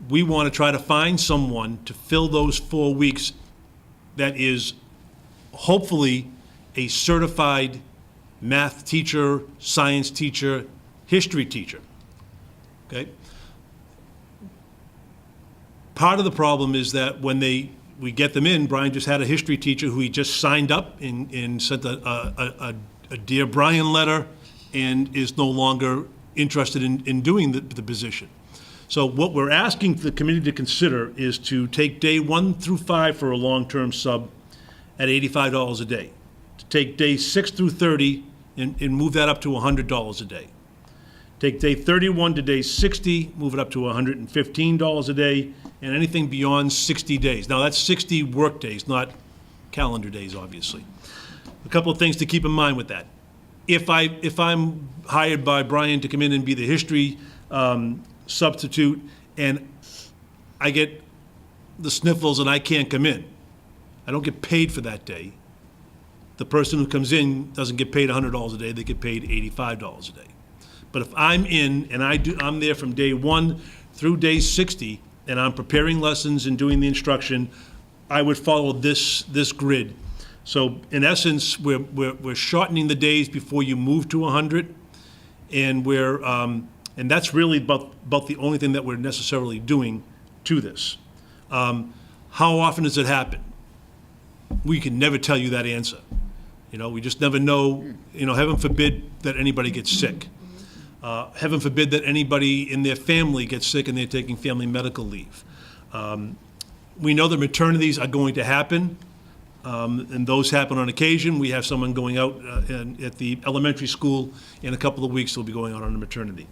E: We want to try to find someone to fill those 4 weeks that is hopefully a certified math teacher, science teacher, history teacher, okay? Part of the problem is that when we get them in, Bryan just had a history teacher who he just signed up and sent a Dear Bryan letter and is no longer interested in doing the position. So what we're asking the committee to consider is to take day 1 through 5 for a long-term sub at $85 a day. To take day 6 through 30 and move that up to $100 a day. Take day 31 to day 60, move it up to $115 a day, and anything beyond 60 days. Now that's 60 work days, not calendar days, obviously. A couple of things to keep in mind with that. If I'm hired by Bryan to come in and be the history substitute, and I get the sniffles and I can't come in, I don't get paid for that day. The person who comes in doesn't get paid $100 a day, they get paid $85 a day. But if I'm in and I'm there from day 1 through day 60, and I'm preparing lessons and doing the instruction, I would follow this grid. So in essence, we're shortening the days before you move to 100, and and that's really about the only thing that we're necessarily doing to this. How often does it happen? We can never tell you that answer. We just never know. Heaven forbid that anybody gets sick. Heaven forbid that anybody in their family gets sick and they're taking family medical leave. We know that maternities are going to happen, and those happen on occasion. We have someone going out at the elementary school in a couple of weeks. They'll be going out on a maternity.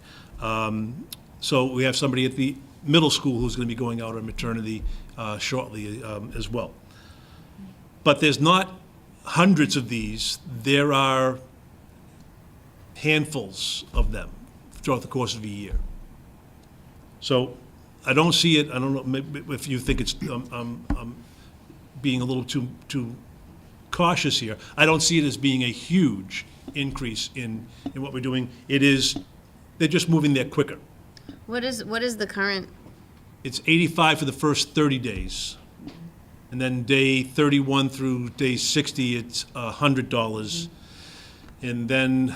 E: So we have somebody at the middle school who's going to be going out on maternity shortly as well. But there's not hundreds of these. There are handfuls of them throughout the course of a year. So I don't see it. I don't know maybe if you think it's being a little too cautious here. I don't see it as being a huge increase in what we're doing. They're just moving there quicker.
B: What is the current?
E: It's 85 for the first 30 days. And then day 31 through day 60, it's $100. And then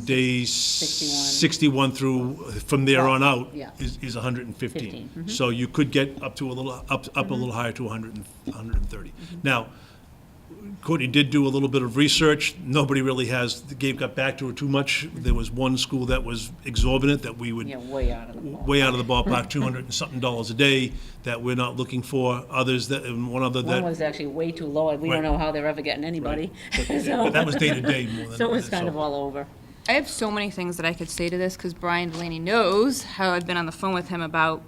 E: day 61 from there on out is 115. So you could get up to a little higher to 130. Now, Courtney did do a little bit of research. Nobody really got back to her too much. There was one school that was exorbitant that we would
J: way out of the ballpark.
E: Way out of the ballpark, $200 and something a day that we're not looking for. Others
J: One was actually way too low. We don't know how they're ever getting anybody.
E: Right. But that was day to day more than.
J: So it was kind of all over.
G: I have so many things that I could say to this because Bryan Delaney knows how I've been on the phone with him about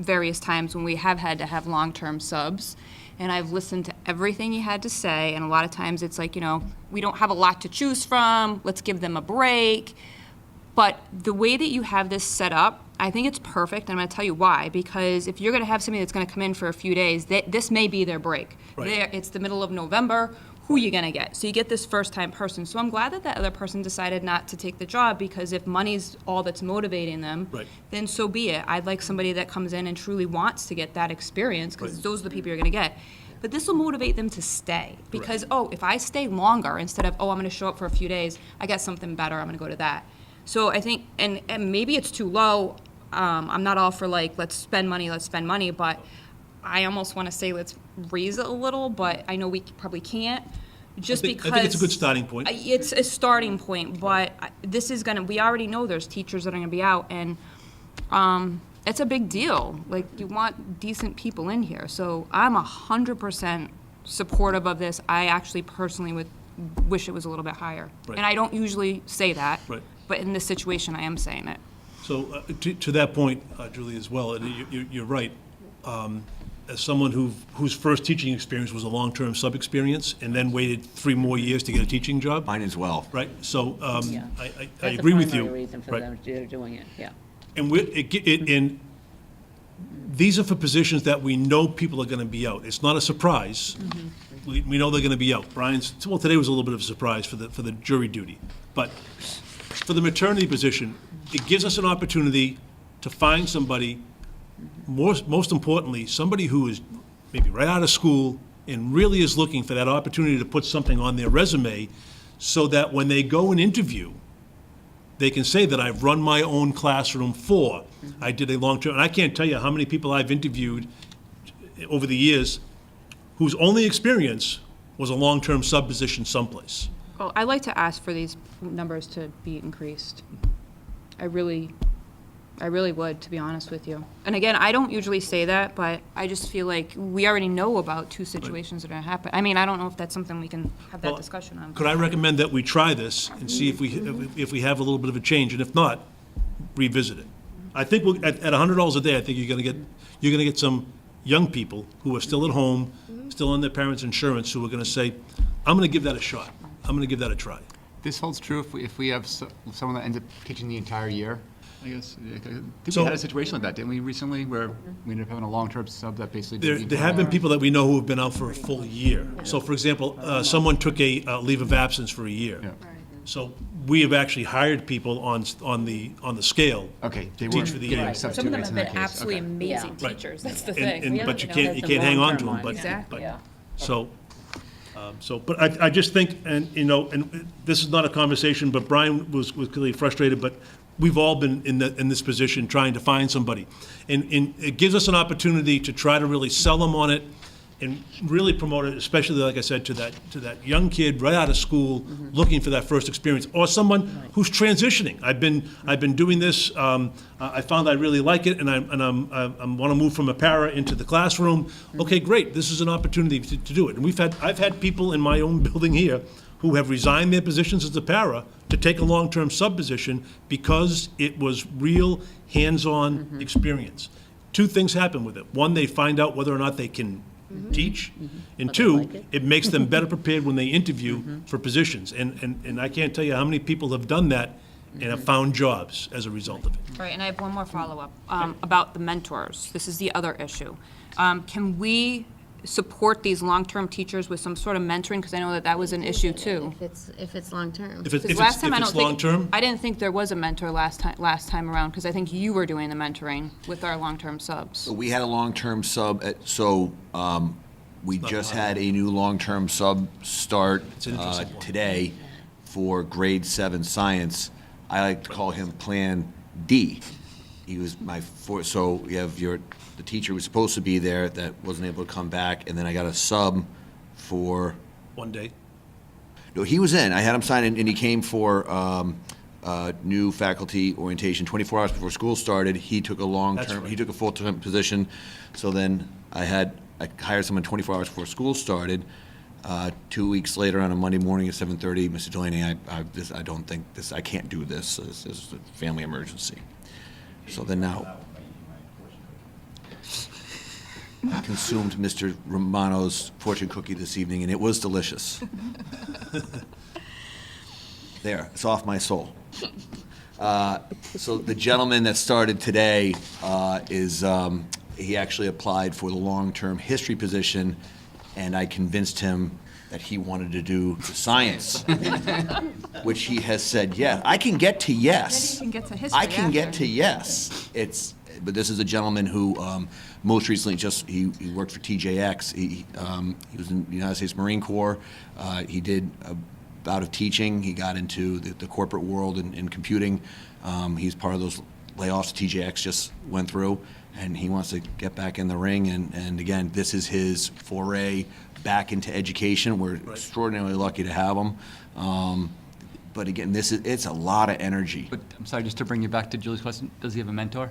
G: various times when we have had to have long-term subs. And I've listened to everything he had to say, and a lot of times it's like, we don't have a lot to choose from, let's give them a break. But the way that you have this set up, I think it's perfect, and I'm going to tell you why. Because if you're going to have somebody that's going to come in for a few days, this may be their break.
E: Right.
G: It's the middle of November. who you're gonna get. So you get this first-time person. So I'm glad that other person decided not to take the job, because if money's all that's motivating them,
E: Right.
G: then so be it. I'd like somebody that comes in and truly wants to get that experience, because
E: Right.
G: those are the people you're gonna get. But this will motivate them to stay, because, oh, if I stay longer, instead of, oh, I'm gonna show up for a few days, I got something better, I'm gonna go to that. So I think, and maybe it's too low, I'm not all for like, let's spend money, but I almost wanna say let's raise it a little, but I know we probably can't, just because.
E: I think it's a good starting point.
G: It's a starting point, but this is gonna, we already know there's teachers that are gonna be out, and, it's a big deal. Like, you want decent people in here, so I'm 100% supportive of this. I actually personally would wish it was a little bit higher.
E: Right.
G: And I don't usually say that.
E: Right.
G: But in this situation, I am saying it.
E: So to that point, Julie, as well, and you're right. As someone whose first teaching experience was a long-term sub experience and then waited 3 more years to get a teaching job,
H: Mine as well.
E: right? So
J: Yeah.
E: I
J: That's
E: agree with
J: the
E: you.
J: primary reason for
E: Right.
J: them doing it, yeah.
E: And these are for positions that we know people are going to be out. It's not a surprise. We know they're going to be out. Well, today was a little bit of a surprise for the jury duty. But for the maternity position, it gives us an opportunity to find somebody, most importantly, somebody who is maybe right out of school and really is looking for that opportunity to put something on their resume, so that when they go and interview, they can say that I've run my own classroom for, I did a long-term, and I can't tell you how many people I've interviewed over the years whose only experience was a long-term sub position someplace.
G: Well, I'd like to ask for these numbers to be increased. I really would, to be honest with you. And again, I don't usually say that, but I just feel like we already know about 2 situations that are gonna happen. I mean, I don't know if that's something we can have that
E: Well,
G: discussion on.
E: Could I recommend that we try this and see if we have a little bit of a change, and if not, revisit it? I think at $100 a day, I think you're gonna get some young people who are still at home, still on their parents' insurance, who are gonna say, I'm gonna give that a shot. I'm gonna give that a try.
A: This holds true if we have someone that ends up teaching the entire year, I guess. I think
E: So-
A: we had a situation like that, didn't we, recently, where we ended up having a long-term sub that basically did the
E: There have been
A: entire-
E: people that we know who have been out for a full year. So, for example, someone took a leave of absence for a year.
A: Yeah.
E: So we have actually hired people on the scale.
A: Okay, they
E: Teach
A: weren't
E: for the
A: getting
E: year.
A: substitute
G: Some of them
A: rates
G: have
A: in
G: been
A: that case.
G: absolutely
A: Okay.
G: amazing
E: Right.
G: teachers, that's the
E: And-
G: thing.
E: and-
J: Yeah,
E: but you
J: you know,
E: can't
J: that's
E: you
J: some
E: can't hang on to
J: long-term
E: them. But
J: ones.
G: Exactly.
J: Yeah.
E: But I just think, and this is not a conversation, but Brian was clearly frustrated, but we've all been in this position trying to find somebody. And it gives us an opportunity to try to really sell them on it and really promote it, especially, like I said, to that young kid right out of school looking for that first experience, or someone who's transitioning. I've been doing this. I found I really like it, and I want to move from a para into the classroom. Okay, great. This is an opportunity to do it. And I've had people in my own building here who have resigned their positions as a para to take a long-term sub position because it was real hands-on experience. 2 things happen with it. One, they find out whether or not they can teach, and 2, it makes them better prepared when they interview for positions. And I can't tell you how many people have done that and have found jobs as a result of it.
G: Right, and I have one more follow-up about the mentors. This is the other issue. Can we support these long-term teachers with some sort of mentoring? Because I know that was an issue too.
B: If it's long-term.
E: If it's
G: Because last time, I
E: if
G: don't
E: it's
G: think,
E: long-term,
G: I didn't think there was a mentor last time around, because I think you were doing the mentoring with our long-term subs.
H: We had a long-term sub, we just had a new long-term sub start
E: It's an interesting one.
H: today for grade 7 science. I like to call him Plan D. He was so you have the teacher who was supposed to be there that wasn't able to come back, and then I got a sub for,
E: one day.
H: no, he was in. I had him sign in, and he came for new faculty orientation 24 hours before school started. He took a long-term,
E: right.
H: he took a full-time position. So then I hired someone 24 hours before school started. 2 weeks later, on a Monday morning at 7:30, Mr. Delaney, I don't think this, I can't do this. This is a family emergency. So then now, I consumed Mr. Romano's fortune cookie this evening, and it was delicious. There, it's off my soul. So the gentleman that started today he actually applied for the long-term history position, and I convinced him that he wanted to do science, which he has said, yeah, I can get to yes.
G: Then you can get to history
H: I can get
G: after.
H: to yes. But this is a gentleman who most recently he worked for TJX. He was in the United States Marine Corps. He did a bout of teaching. He got into the corporate world in computing. He's part of those layoffs TJX just went through, and he wants to get back in the ring. And again, this is his foray back into education. We're extraordinarily lucky to have him. But again, it's a lot of energy.
A: But I'm sorry, just to bring you back to Julie's question, does he have a mentor?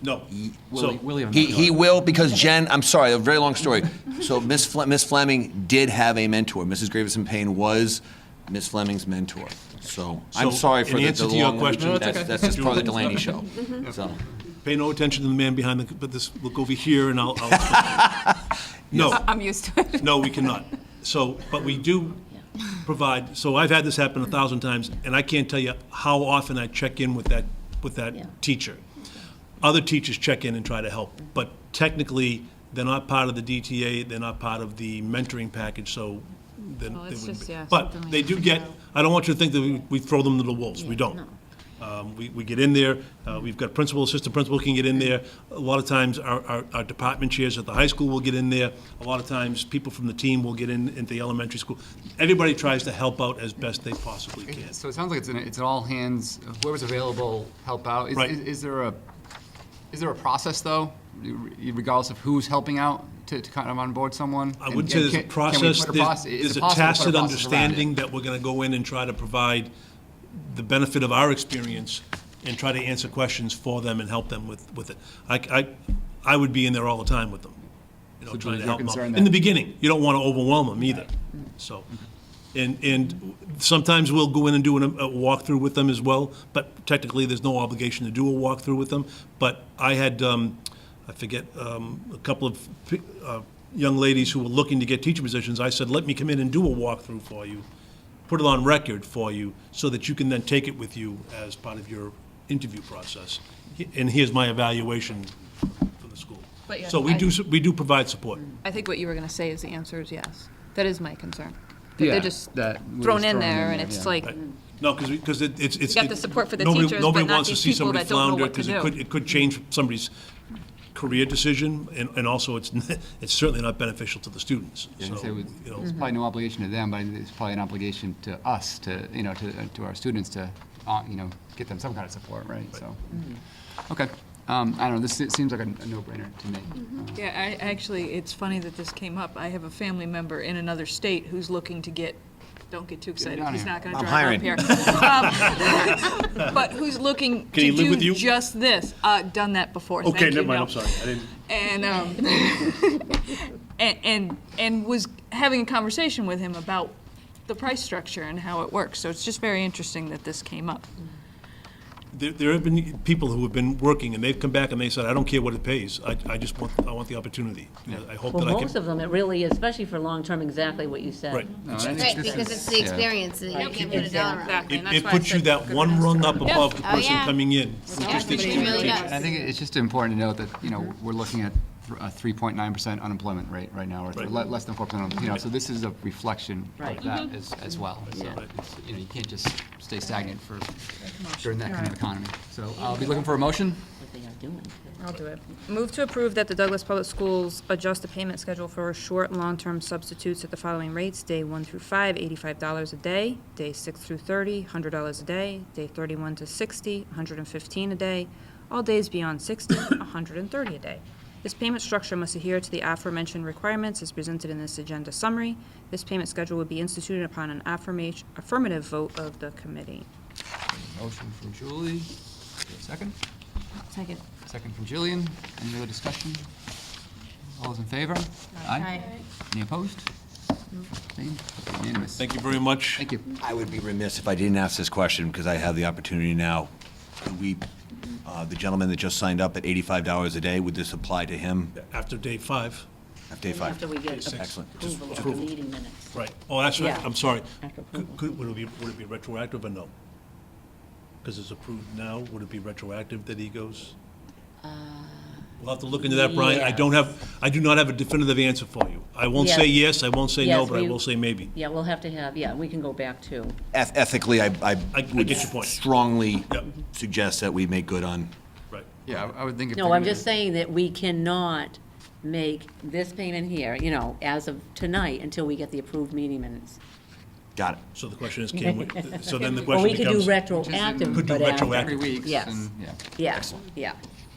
E: No.
A: Will he have a
H: He
A: mentor?
H: will, because Jen, I'm sorry, a very long story. So Miss Fleming did have a mentor. Mrs. Gravison Payne was Miss Fleming's mentor. So I'm
E: So,
H: sorry for
E: in
H: the
E: answer to your
H: long.
E: question- No, it's
A: okay.
H: That's just part of the Delaney show. So,
E: Pay no attention to the man behind but this, look over here and I'll explain. No.
G: I'm used to it.
E: No, we cannot. So, but we do provide, so I've had this happen 1,000 times, and I can't tell you how often I check in with that teacher. Other teachers check in and try to help, but technically, they're not part of the DTA, they're not part of the mentoring package, so then
G: Well,
E: they
G: it's
E: wouldn't
G: just,
E: be.
G: yeah,
E: But
G: something
E: they
G: like
E: do get, I don't want you to think that we throw them to the wolves, we don't. We get in there, we've got principal, assistant principal can get in there. A lot of times, our department chairs at the high school will get in there. A lot of times, people from the team will get into the elementary school. Everybody tries to help out as best they possibly can.
A: So it sounds like it's an all hands, whoever's available, help out.
E: Right.
A: Is there a process, though, regardless of who's helping out, to kind of onboard someone?
E: I wouldn't say there's a process, there's a tacit understanding that we're gonna go in and try to provide the benefit of our experience and try to answer questions for them and help them with it. I would be in there all the time with them,
A: So
E: trying
A: Julie's
E: to
A: your
E: help them out.
A: concern
E: In the
A: that-
E: beginning, you don't wanna overwhelm them either, so. And sometimes we'll go in and do a walkthrough with them as well, but technically, there's no obligation to do a walkthrough with them. But I had, I forget, a couple of young ladies who were looking to get teacher positions. I said, let me come in and do a walkthrough for you, put it on record for you, so that you can then take it with you as part of your interview process. And here's my evaluation for the school.
G: But yeah,
E: So we do provide support.
G: I think what you were going to say is the answer is yes. That is my concern. That
A: Yeah,
G: they're just
A: that we're
G: thrown
A: just
G: in
A: thrown
G: there,
A: in
G: and
A: there,
G: it's
A: yeah.
G: like,
E: Right. No, because it's.
G: You got the support for the
E: nobody-
G: teachers,
E: nobody
G: but not
E: wants to
G: these
E: see
G: people
E: somebody
G: that don't know
E: flounder,
G: what to
E: 'cause
G: do.
E: it could change somebody's career decision, and also it's certainly not beneficial to the students.
A: Yeah,
E: So,
A: so
E: you know,
A: it's probably no obligation to them, but it's probably an obligation to us, to our students to, get them some kind of support, right? So, okay. I don't know, this seems like a no-brainer to me.
K: Yeah, actually, it's funny that this came up. I have a family member in another state who's looking to don't get too excited,
A: down
K: he's
A: here.
K: not gonna
H: I'm
K: drive
H: hiring.
K: up here. But who's looking
E: Can he
K: to
E: live with
K: do
E: you?
K: just this, done that before,
E: Okay,
K: thank you,
E: never mind,
K: no.
E: I'm sorry, I didn't.
K: And was having a conversation with him about the price structure and how it works, so it's just very interesting that this came up.
E: There have been people who have been working, and they've come back and they said, I don't care what it pays, I just want the opportunity. I hope
J: Well,
E: that I can.
J: most of them, it really is, especially for long-term, exactly what you said.
E: Right.
A: No, I think
B: Right,
A: this
B: because
A: is-
B: it's the
A: yeah.
B: experience, that you can't put a dollar on.
G: exactly. and
E: It
G: that's why I
E: puts you
G: said
E: that
G: good
E: one
G: enough
E: rung
G: start.
E: up above the
B: Oh,
E: person
B: yeah.
E: coming in.
B: Yeah, it really does.
A: I think it's just important to note that, we're looking at a 3.9% unemployment rate right now, or
E: Right.
A: less than 4%, so this is a reflection
J: Right.
A: of that as well. So, it's, you can't just stay stagnant during that kind of economy. So I'll be looking for a motion.
J: What they are doing.
G: I'll do it. Move to approve that the Douglas Public Schools adjust the payment schedule for short and long-term substitutes at the following rates: day 1 through 5, $85 a day; day 6 through 30, $100 a day; day 31 to 60, $115 a day; all days beyond 60, $130 a day. This payment structure must adhere to the aforementioned requirements as presented in this agenda summary. This payment schedule would be instituted upon an affirmative vote of the committee.
A: Motion from Julie. Is there a second?
J: Second.
A: Second from Jillian. Any other discussion? All those in favor? Aye. Any opposed? Abstained? Unanimous.
E: Thank you very much.
A: Thank you.
H: I would be remiss if I didn't ask this question, because I have the opportunity now. Could we, the gentleman that just signed up at $85 a day, would this apply to him
E: After day 5.
H: at day 5?
J: After we get
H: Excellent. Just
J: approval of the meeting minutes.
E: Right. Oh, that's right,
J: Yeah.
E: I'm sorry.
J: After approval.
E: Would it be retroactive or no? Because it's approved now, would it be retroactive that he goes? We'll have to look into that, Brian. I do not have a definitive answer for you. I won't
J: Yeah.
E: say yes, I won't say no,
J: Yes,
E: but I
J: we-
E: will say maybe.
J: Yeah, we'll have to have, yeah, we can go back to.
H: Ethically, I would
E: get your point.
H: strongly
E: Yep.
H: suggest that we make good on.
E: Right.
A: Yeah, I would think. if
J: No,
A: they're
J: I'm
A: gonna-
J: just saying that we cannot make this payment here, you know, as of tonight, until we get the approved meeting minutes.
H: Got it.
E: So the question is, can we, so then the
J: Or
E: question
J: we could do
E: becomes.
J: retroactive,
E: Could do
J: but after.
E: retroactive.
A: 3 weeks.
J: Yes.
A: and- Yeah.
J: Yeah, yeah.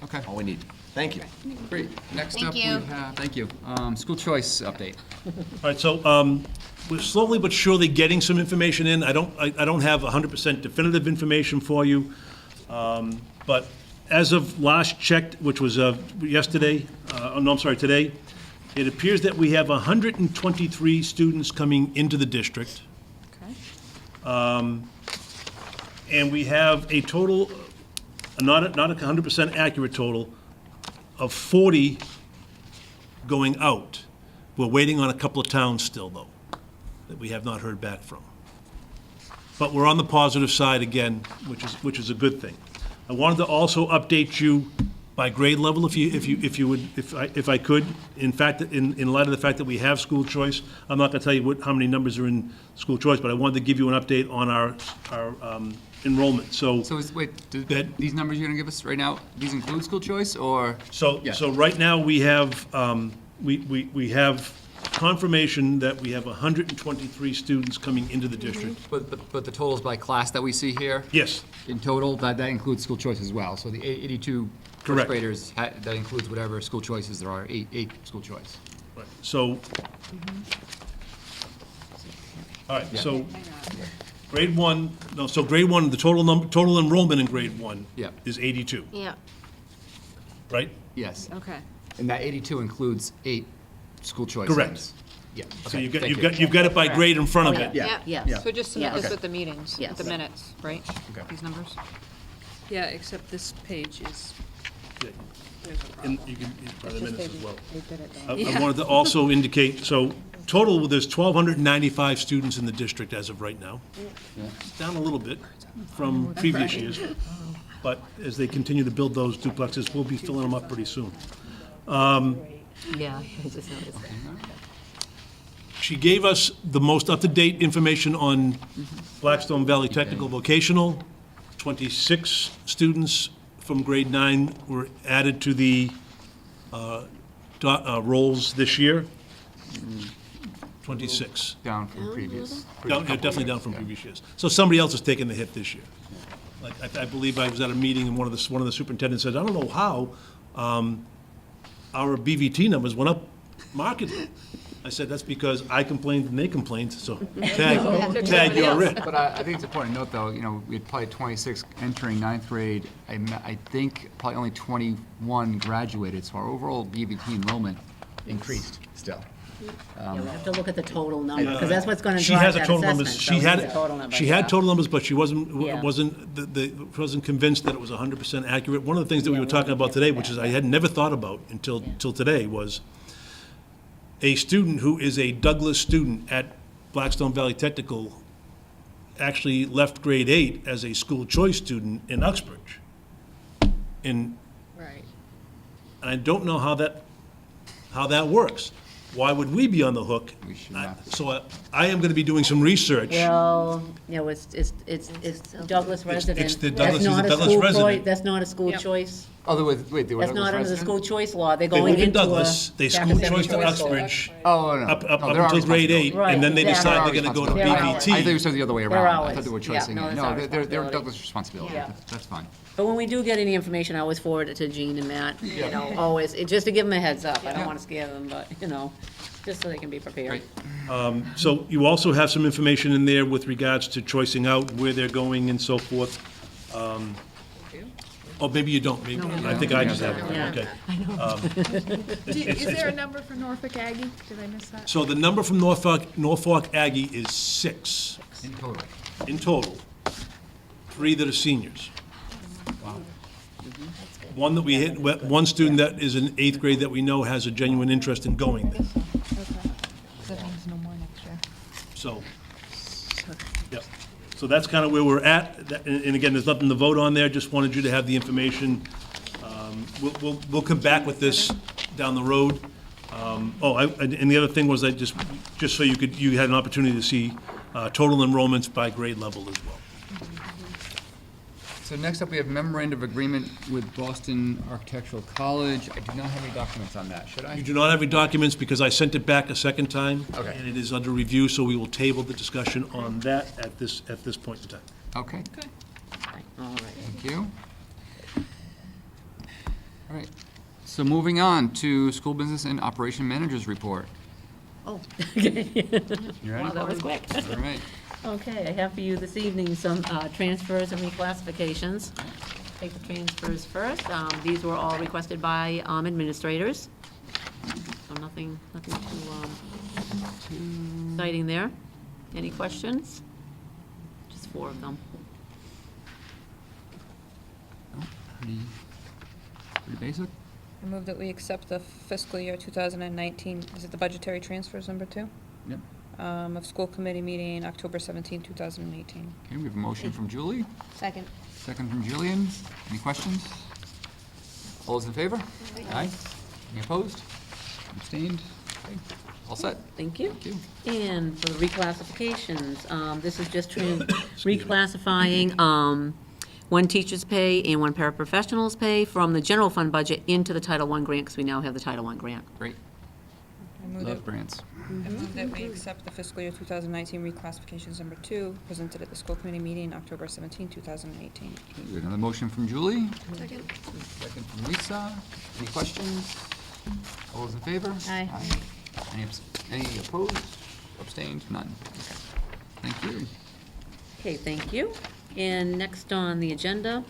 A: Okay.
H: All we need. Thank you.
A: Great. Next
B: Thank
A: up, we
B: you.
A: have, thank you. School choice update.
E: All right, so we're slowly but surely getting some information in. I don't have 100% definitive information for you. But as of last checked, which was yesterday, no, I'm sorry, today, it appears that we have 123 students coming into the district.
K: Okay.
E: And we have a total, not a 100% accurate total, of 40 going out. We're waiting on a couple of towns still, though, that we have not heard back from. But we're on the positive side again, which is a good thing. I wanted to also update you by grade level, if I could. In fact, in light of the fact that we have school choice, I'm not going to tell you how many numbers are in school choice, but I wanted to give you an update on our enrollment. So
A: These numbers you're gonna give us right now, these include school choice, or? Yeah.
E: So right now, we have, we have confirmation that we have 123 students coming into the district.
A: But the totals by class that we see here?
E: Yes,
A: In total, that includes school choice as well. So the 82 first
E: Correct.
A: graders, that includes whatever school choices there are, eight school choice.
E: right. So, all right, so grade one, the total enrollment in grade one
A: Yeah.
E: is 82,
B: Yeah.
E: right?
A: Yes.
K: Okay.
A: And that 82 includes 8 school choice.
E: Correct.
A: items. Yeah.
E: So
A: okay,
E: you've
A: thank you.
E: got it by grade in front of
J: Oh,
E: it.
J: yeah,
B: Yeah.
J: yes.
K: So just submit
J: Yes.
K: this with the meetings,
J: Yes.
K: with the minutes, right?
A: Okay.
K: These numbers? Yeah, except this page is,
E: And you can, by the minutes as well.
K: they did it though.
E: I wanted to also indicate, so total, there's 1,295 students in the district as of right now. It's down a little bit from previous years, but as they continue to build those duplexes, we'll be filling them up pretty soon.
J: Yeah, I just noticed that.
E: She gave us the most up-to-date information on Blackstone Valley Technical Vocational. 26 students from grade 9 were added to the rolls this year. 26.
A: Down from previous.
E: Definitely down from previous years. So somebody else has taken the hit this year. Like, I believe I was at a meeting and one of the superintendents said, I don't know how our BVT numbers went up markedly. I said, that's because I complained and they complained, so tag, you're it.
A: But I think it's important to note, though, we had probably 26 entering ninth grade. I think probably only 21 graduated, so our overall BVT enrollment increased still.
J: Yeah, we have to look at the total number, because that's what's gonna
E: She
J: drive
E: has a
J: that
E: total
J: assessment.
E: numbers.
J: So
E: She
J: we need
E: had,
J: the total number,
E: she had
J: yeah.
E: total numbers, but she wasn't
J: Yeah.
E: wasn't convinced that it was 100% accurate. One of the things that we were talking about today, which is I had never thought about until today, was a student who is a Douglas student at Blackstone Valley Technical actually left grade 8 as a school choice student in Uxbridge. And
K: Right.
E: I don't know how that works. Why would we be on the hook?
A: We should not.
E: So I am going to be doing some research.
J: Well, it's Douglas resident.
E: it's the
J: That's
E: Douglas- he's a
J: not
E: Douglas
J: school
E: resident.
J: choi- That's not a school
K: Yep.
J: choice.
A: Oh, wait, they were
J: That's
A: Douglas
J: not under the
A: resident?
J: school choice law. They're
E: They
J: going
E: live in
J: into a.
E: Douglas, they
J: Chapter
E: school
J: 70
E: choice to
J: choice law.
E: Uxbridge,
A: Oh, no.
E: up
A: No, they're our
E: until grade 8,
A: responsibility.
E: and then they
J: Right.
E: decide
J: They're
E: they're going to go to
J: They're
A: I
J: ours.
A: thought
E: BVT.
A: it was the other way
J: They're
A: around. I
J: ours.
A: thought they were
J: Yeah,
A: choicing
J: no,
A: it.
J: it's
A: No,
J: our
A: they're
J: responsibility.
A: Douglas' responsibility.
J: Yeah.
A: That's fine.
J: But when we do get any information, I always forward it to Jean and Matt, always, just to give them a heads up. I don't want to scare them, but, just so they can be prepared.
A: Great.
E: So you also have some information in there with regards to choicing out, where they're going and so forth. Oh, maybe you don't, maybe, I think I just have it,
J: Yeah.
E: okay.
K: Is there a number for Norfolk Aggie? Did I miss that?
E: So the number from Norfolk Aggie is 6
A: In total.
E: in total, 3 that are seniors. One that we hit, one student that is in 8th grade that we know has a genuine interest in going there.
K: That means no more next year.
E: So, yep. So that's kind of where we're at. And again, there's nothing to vote on there, just wanted you to have the information. we'll come back with this down the road. And the other thing was that just so you had an opportunity to see total enrollments by grade level as well.
A: So next up, we have memorandum of agreement with Boston Architectural College. I do not have any documents on that, should I?
E: You do not have any documents because I sent it back a second time.
A: Okay.
E: And it is under review, so we will table the discussion on that at this point in time.
A: Okay,
J: All right.
A: thank you. All right, so moving on to school business and operation managers report.
J: Oh.
A: You ready?
J: Wow, that was
A: Barbara?
J: quick.
A: All right.
J: Okay, I have for you this evening some transfers and reclassifications. Take the transfers first. These were all requested by administrators. So nothing too exciting there. Any questions? Just 4 of them.
A: No, pretty basic.
G: I move that we accept the fiscal year 2019, is it the budgetary transfers number 2?
A: Yep.
G: Of school committee meeting, October 17, 2018.
A: Okay, we have a motion from Julie,
B: Second.
A: second from Julian. Any questions? All those in favor? Aye. Any opposed? Abstained? Okay, all set.
J: Thank you.
A: Thank you.
J: And for the reclassifications, this is just reclassifying one teacher's pay and one paraprofessional's pay from the general fund budget into the Title I grant, because we now have the Title I grant.
A: Great.
G: I move
A: Love
G: that-
A: grants.
G: I move that we accept the fiscal year 2019 reclassifications number 2, presented at the school committee meeting, October 17, 2018.
A: Okay, we have another motion from Julie. Second. Second from Lisa. Any questions? All those in favor?
B: Aye.
A: Any opposed? Abstained? None. Okay. Thank you.
J: Okay, thank you. And next on the agenda,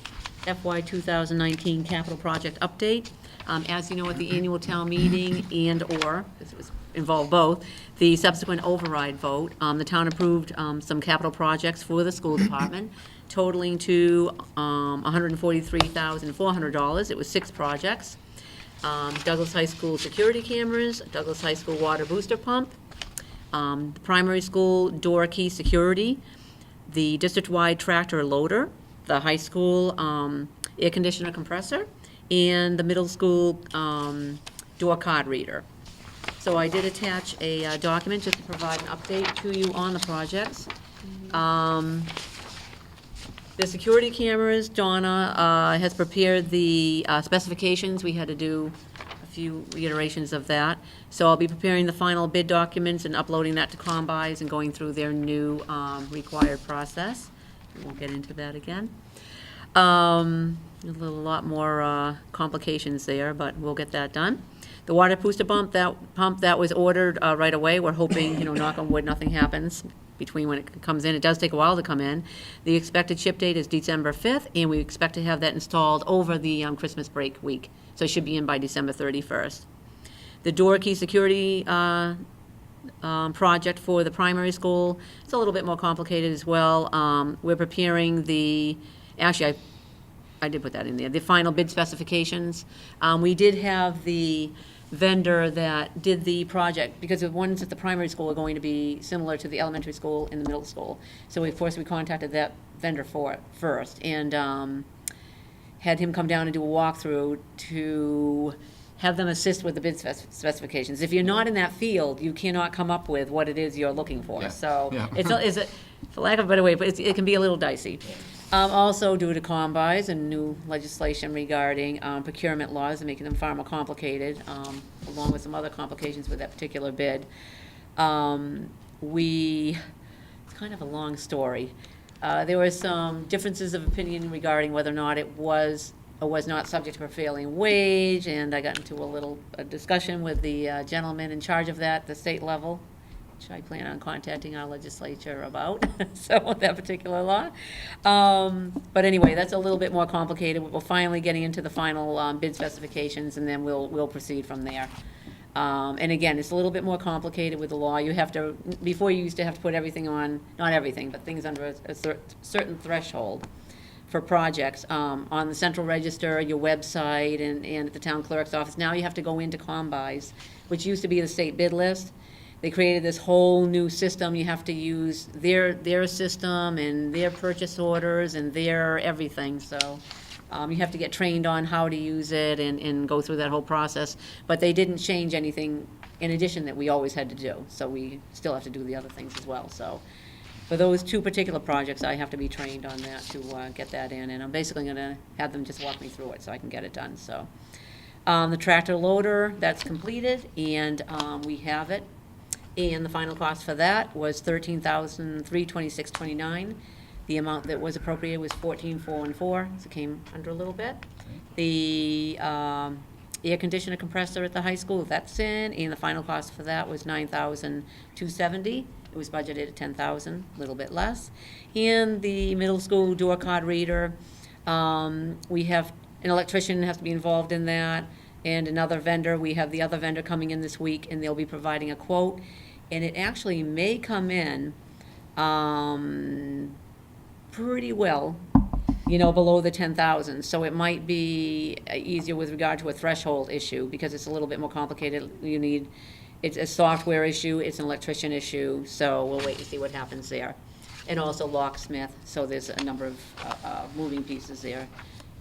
J: FY 2019 capital project update. As you know, at the annual town meeting and/or, this was involved both, the subsequent override vote, the town approved some capital projects for the school department totaling to $143,400. It was 6 projects. Douglas High School security cameras, Douglas High School water booster pump, the primary school door key security, the district-wide tractor loader, the high school air conditioner compressor, and the middle school door card reader. So I did attach a document just to provide an update to you on the projects. The security cameras, Donna has prepared the specifications. We had to do a few reiterations of that. So I'll be preparing the final bid documents and uploading that to Combis and going through their new required process. We won't get into that again. A lot more complications there, but we'll get that done. The water booster pump that was ordered right away. We're hoping, knock on wood, nothing happens between when it comes in. It does take a while to come in. The expected ship date is December 5th, and we expect to have that installed over the Christmas break week. So it should be in by December 31st. The door key security project for the primary school, it's a little bit more complicated as well. We're preparing actually, I did put that in there, the final bid specifications. We did have the vendor that did the project, because the ones at the primary school are going to be similar to the elementary school and the middle school. So of course, we contacted that vendor for it first, and had him come down and do a walkthrough to have them assist with the bid specifications. If you're not in that field, you cannot come up with what it is you're looking for.
A: Yeah.
J: So
A: Yeah.
J: it's for lack of a better way, but it can be a little dicey. Also, due to Combis and new legislation regarding procurement laws and making them far more complicated, along with some other complications with that particular bid, it's kind of a long story. There were some differences of opinion regarding whether or not it was or was not subject to prevailing wage, and I got into a discussion with the gentleman in charge of that, the state level, which I plan on contacting our legislature about, so that particular law. But anyway, that's a little bit more complicated. We're finally getting into the final bid specifications, and then we'll proceed from there. And again, it's a little bit more complicated with the law. You have to, before you used to have to put everything on, not everything, but things under a certain threshold for projects, on the central register, your website, and at the town clerk's office. Now you have to go into Combis, which used to be the state bid list. They created this whole new system. You have to use their system and their purchase orders and their everything. So You have to get trained on how to use it and go through that whole process. But they didn't change anything in addition that we always had to do. So we still have to do the other things as well. So for those 2 particular projects, I have to be trained on that to get that in. And I'm basically going to have them just walk me through it so I can get it done. So the tractor loader, that's completed, and we have it. And the final cost for that was $13,326.29. The amount that was appropriated was $14,414, so it came under a little bit. The air conditioner compressor at the high school, that's in, and the final cost for that was $9,270. It was budgeted at $10,000, a little bit less. And the middle school door card reader, we have an electrician has to be involved in that, and another vendor. We have the other vendor coming in this week, and they'll be providing a quote. And it actually may come in pretty well, below the 10,000. So it might be easier with regard to a threshold issue, because it's a little bit more complicated. It's a software issue, it's an electrician issue, so we'll wait and see what happens there. And also locksmith, so there's a number of moving pieces there.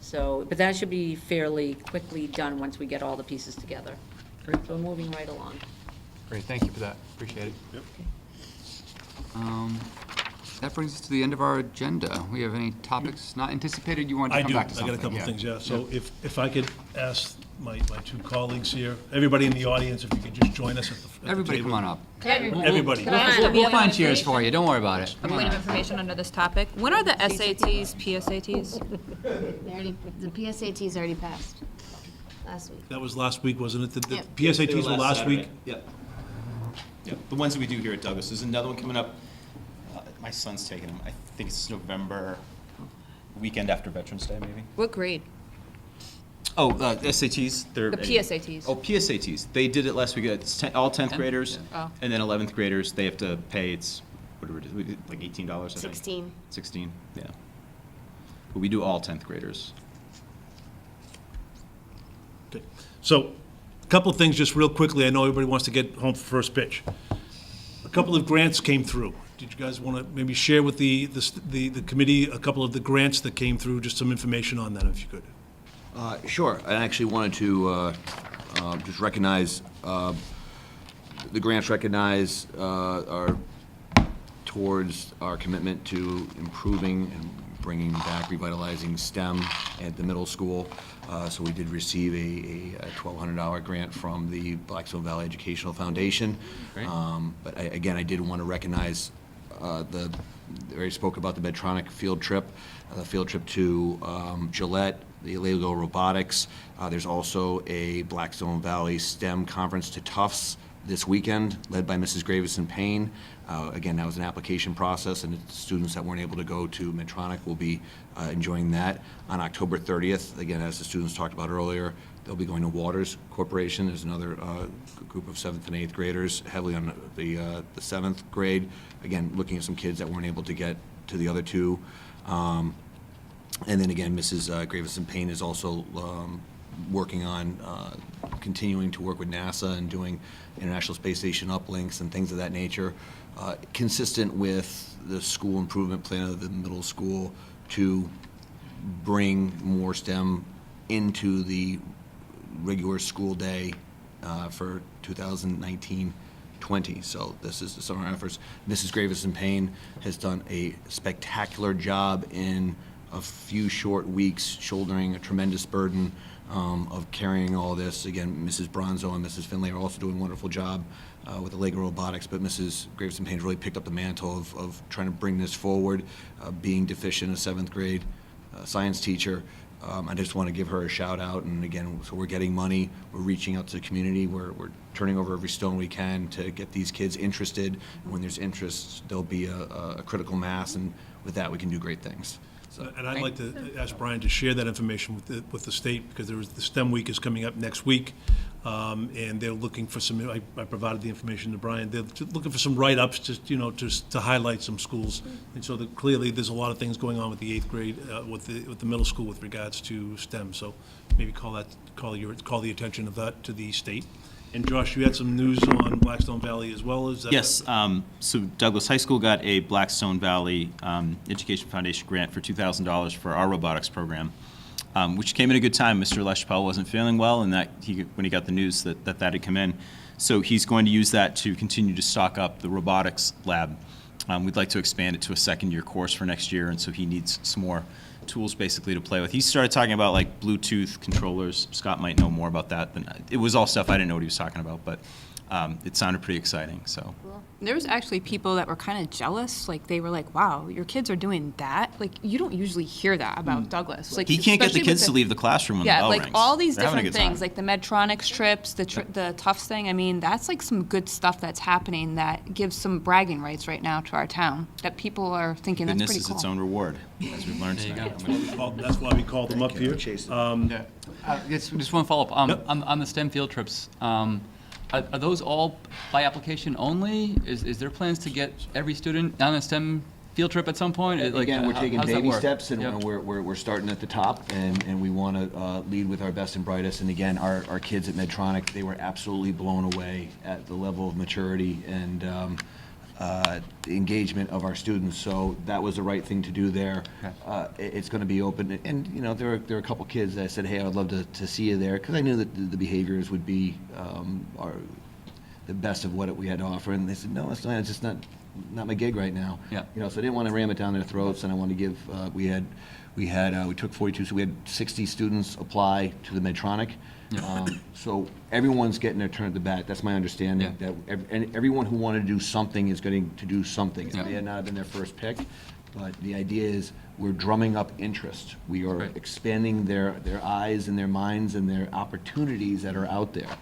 J: So, but that should be fairly quickly done once we get all the pieces together.
A: Great.
J: So we're moving right along.
A: Great, thank you for that. Appreciate it. Yep. That brings us to the end of our agenda. We have any topics not anticipated you want to come back to
E: I
A: something?
E: got a couple of things, yeah. So if I could ask my 2 colleagues here, everybody in the audience, if you could just join us at the table.
A: Everybody come on up.
E: Everybody.
A: We'll find chairs for you, don't worry about it.
G: A point of information under this topic. When are the SATs, PSATs?
B: The PSATs already passed last week.
E: That was last week, wasn't it? The
B: Yep.
E: PSATs were last week?
F: Yep. Yep, the ones that we do here at Douglas. There's another one coming up. My son's taking them. I think it's November, weekend after Veterans Day, maybe.
G: What grade?
F: Oh, SATs. They're
G: The PSATs.
F: Oh, PSATs. They did it last week. It's all 10th graders,
G: Oh.
F: and then 11th graders. They have to pay. It's whatever it is, like $18. I think.
B: 16.
F: 16. Yeah. But we do all 10th graders.
E: Okay. So, a couple of things just real quickly. I know everybody wants to get home for first pitch. A couple of grants came through. Did you guys want to maybe share with the committee a couple of the grants that came through, just some information on that, if you could?
H: Sure. I actually wanted to just recognize, the grants recognize our, towards our commitment to improving and bringing back, revitalizing STEM at the middle school. So we did receive a $1,200 grant from the Blackstone Valley Educational Foundation.
A: Great.
H: But again, I did want to recognize I already spoke about the Medtronic field trip, the field trip to Gillette, the Lego Robotics. There's also a Blackstone Valley STEM conference to Tufts this weekend, led by Mrs. Gravison Payne. Again, that was an application process, and the students that weren't able to go to Medtronic will be enjoying that. On October 30th, again, as the students talked about earlier, they'll be going to Waters Corporation. There's another group of 7th and 8th graders, heavily on the 7th grade. Again, looking at some kids that weren't able to get to the other 2. And then again, Mrs. Gravison Payne is also working on continuing to work with NASA and doing International Space Station uplinks and things of that nature, consistent with the school improvement plan of the middle school to bring more STEM into the regular school day for 2019-20. So this is the summer efforts. Mrs. Gravison Payne has done a spectacular job in a few short weeks, shouldering a tremendous burden of carrying all this. Again, Mrs. Bronzo and Mrs. Finlay are also doing a wonderful job with the Lego Robotics, but Mrs. Gravison Payne really picked up the mantle of trying to bring this forward, being deficient, a 7th grade science teacher. I just want to give her a shout out, and again, so we're getting money, we're reaching out to the community, we're turning over every stone we can to get these kids interested, and when there's interest, there'll be a critical mass, and with that, we can do great things. So,
E: And I'd like to ask Brian to share that information with the state, because the STEM week is coming up next week, and they're looking for some, I provided the information to Brian, they're looking for some write-ups, just to highlight some schools. And so clearly, there's a lot of things going on with the 8th grade, with the middle school with regards to STEM. So maybe call the attention of that to the state. And Josh, you had some news on Blackstone Valley as well, is that?
F: Yes, so Douglas High School got a Blackstone Valley Education Foundation grant for $2,000 for our robotics program. which came at a good time. Mr. LaChapelle wasn't feeling well, and when he got the news that had come in. So he's going to use that to continue to stock up the robotics lab. We'd like to expand it to a second-year course for next year, and so he needs some more tools basically to play with. He started talking about like Bluetooth controllers. Scott might know more about that than it was all stuff I didn't know what he was talking about, but it sounded pretty exciting. So
G: There was actually people that were kind of jealous. Like, they were like, wow, your kids are doing that? Like, you don't usually hear that about Douglas. Like,
F: he can't get
G: especially
F: the kids
G: with
F: to leave the classroom when the bell
G: like
F: rings.
G: all these
F: They're having a
G: different
F: good time.
G: things, like the Medtronics trips, the Tufts thing. I mean, that's like some good stuff that's happening that gives some bragging rights right now to our town that people are thinking that's
F: Goodness
G: pretty
F: is
G: cool.
F: its own reward, as we've learned
A: There you
F: tonight.
A: go.
E: Well, that's why we called them up here.
A: Just one follow-up. On the STEM field trips, are those all by application only? Is there plans to get every student on a STEM field trip at some point?
H: Again, we're taking
A: how's that
H: baby
A: work?
H: steps, and
A: Yep.
H: we're starting at the top, and we want to lead with our best and brightest. And again, our kids at Medtronic, they were absolutely blown away at the level of maturity and engagement of our students. So that was the right thing to do there. It's going to be open, and there are a couple kids that said, "Hey, I'd love to see you there," because I knew that the behaviors would be the best of what we had to offer. And they said, "No, it's just not my gig right now."
A: Yeah.
H: So I didn't want to ram it down their throats, and I wanted to give. We took 42, so we had 60 students apply to the Medtronic. So everyone's getting their turn at the bat. That's my understanding.
A: Yeah.
H: That everyone who wanted to do something is going to do something.
A: Yeah.
H: It may have not been their first pick, but the idea is we're drumming up interest. We are
A: Right.
H: expanding their eyes and their minds and their opportunities that are out there.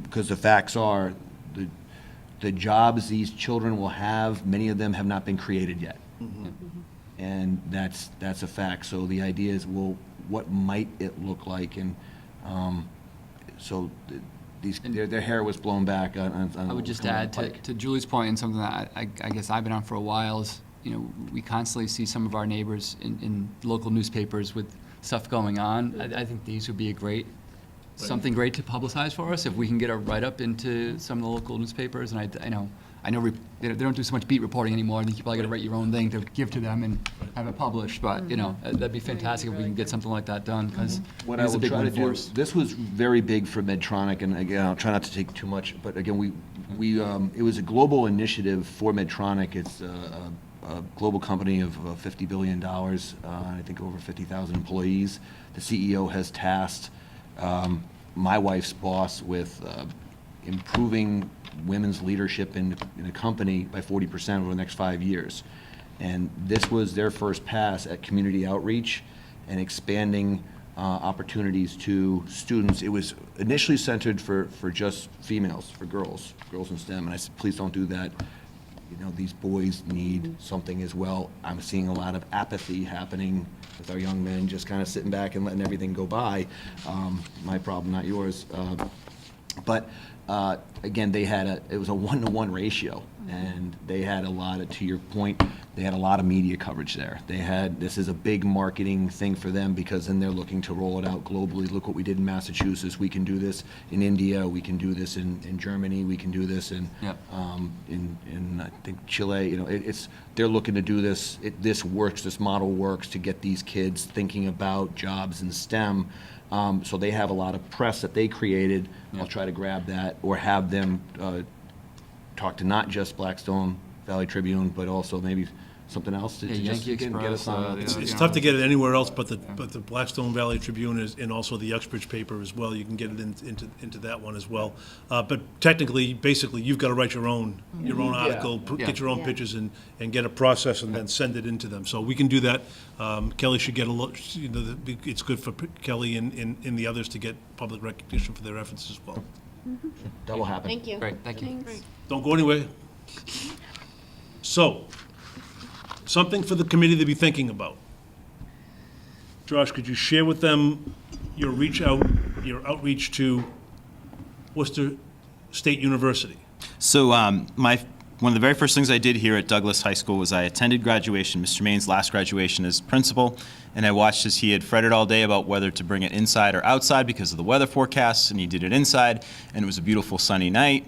H: Because the facts are, the jobs these children will have, many of them have not been created yet. And that's a fact. So the idea is, well, what might it look like? And so their hair was blown back on
A: I would just
H: coming down
A: add
H: the pike.
A: to Julie's point, and something that I guess I've been on for a while, is, we constantly see some of our neighbors in local newspapers with stuff going on. I think these would be something great to publicize for us if we can get a write-up into some of the local newspapers. And I know they don't do so much beat reporting anymore. I think you probably got to write your own thing to give to them and have it published. But that'd be fantastic if we can get something like that done, because
H: What
A: it
H: I
A: is a
H: will
A: big
H: try to
A: win for
H: do,
A: us.
H: this was very big for Medtronic, and again, I'll try not to take too much, but again, it was a global initiative for Medtronic. It's a global company of $50 billion, I think over 50,000 employees. The CEO has tasked my wife's boss with improving women's leadership in a company by 40% over the next 5 years. And this was their first pass at community outreach and expanding opportunities to students. It was initially centered for just females, for girls in STEM. And I said, please don't do that. These boys need something as well. I'm seeing a lot of apathy happening with our young men, just kind of sitting back and letting everything go by. My problem, not yours. But again, it was a 1-to-1 ratio, and they had to your point, they had a lot of media coverage there. This is a big marketing thing for them, because then they're looking to roll it out globally. Look what we did in Massachusetts. We can do this in India. We can do this in Germany. We can do this in I think Chile. They're looking to do this. This works. This model works to get these kids thinking about jobs in STEM. So they have a lot of press that they created. I'll try to grab that, or have them talk to not just Blackstone Valley Tribune, but also maybe something else to just
A: Yankee
H: get
A: Express,
H: us on.
E: It's tough to get it anywhere else but the Blackstone Valley Tribune is, and also the Uxbridge paper as well. You can get it into that one as well. But technically, basically, you've got to write your own article, get your own pictures, and get a process, and then send it into them. So we can do that. Kelly should get a look. It's good for Kelly and the others to get public recognition for their efforts as well.
H: That will happen.
B: Thank you.
A: Great, thank you.
B: Thanks.
E: Don't go anywhere. So, something for the committee to be thinking about. Josh, could you share with them your outreach to Worcester State University?
F: So one of the very first things I did here at Douglas High School was I attended graduation, Mr. Maine's last graduation as principal, and I watched as he had fretted all day about whether to bring it inside or outside because of the weather forecasts, and he did it inside, and it was a beautiful sunny night.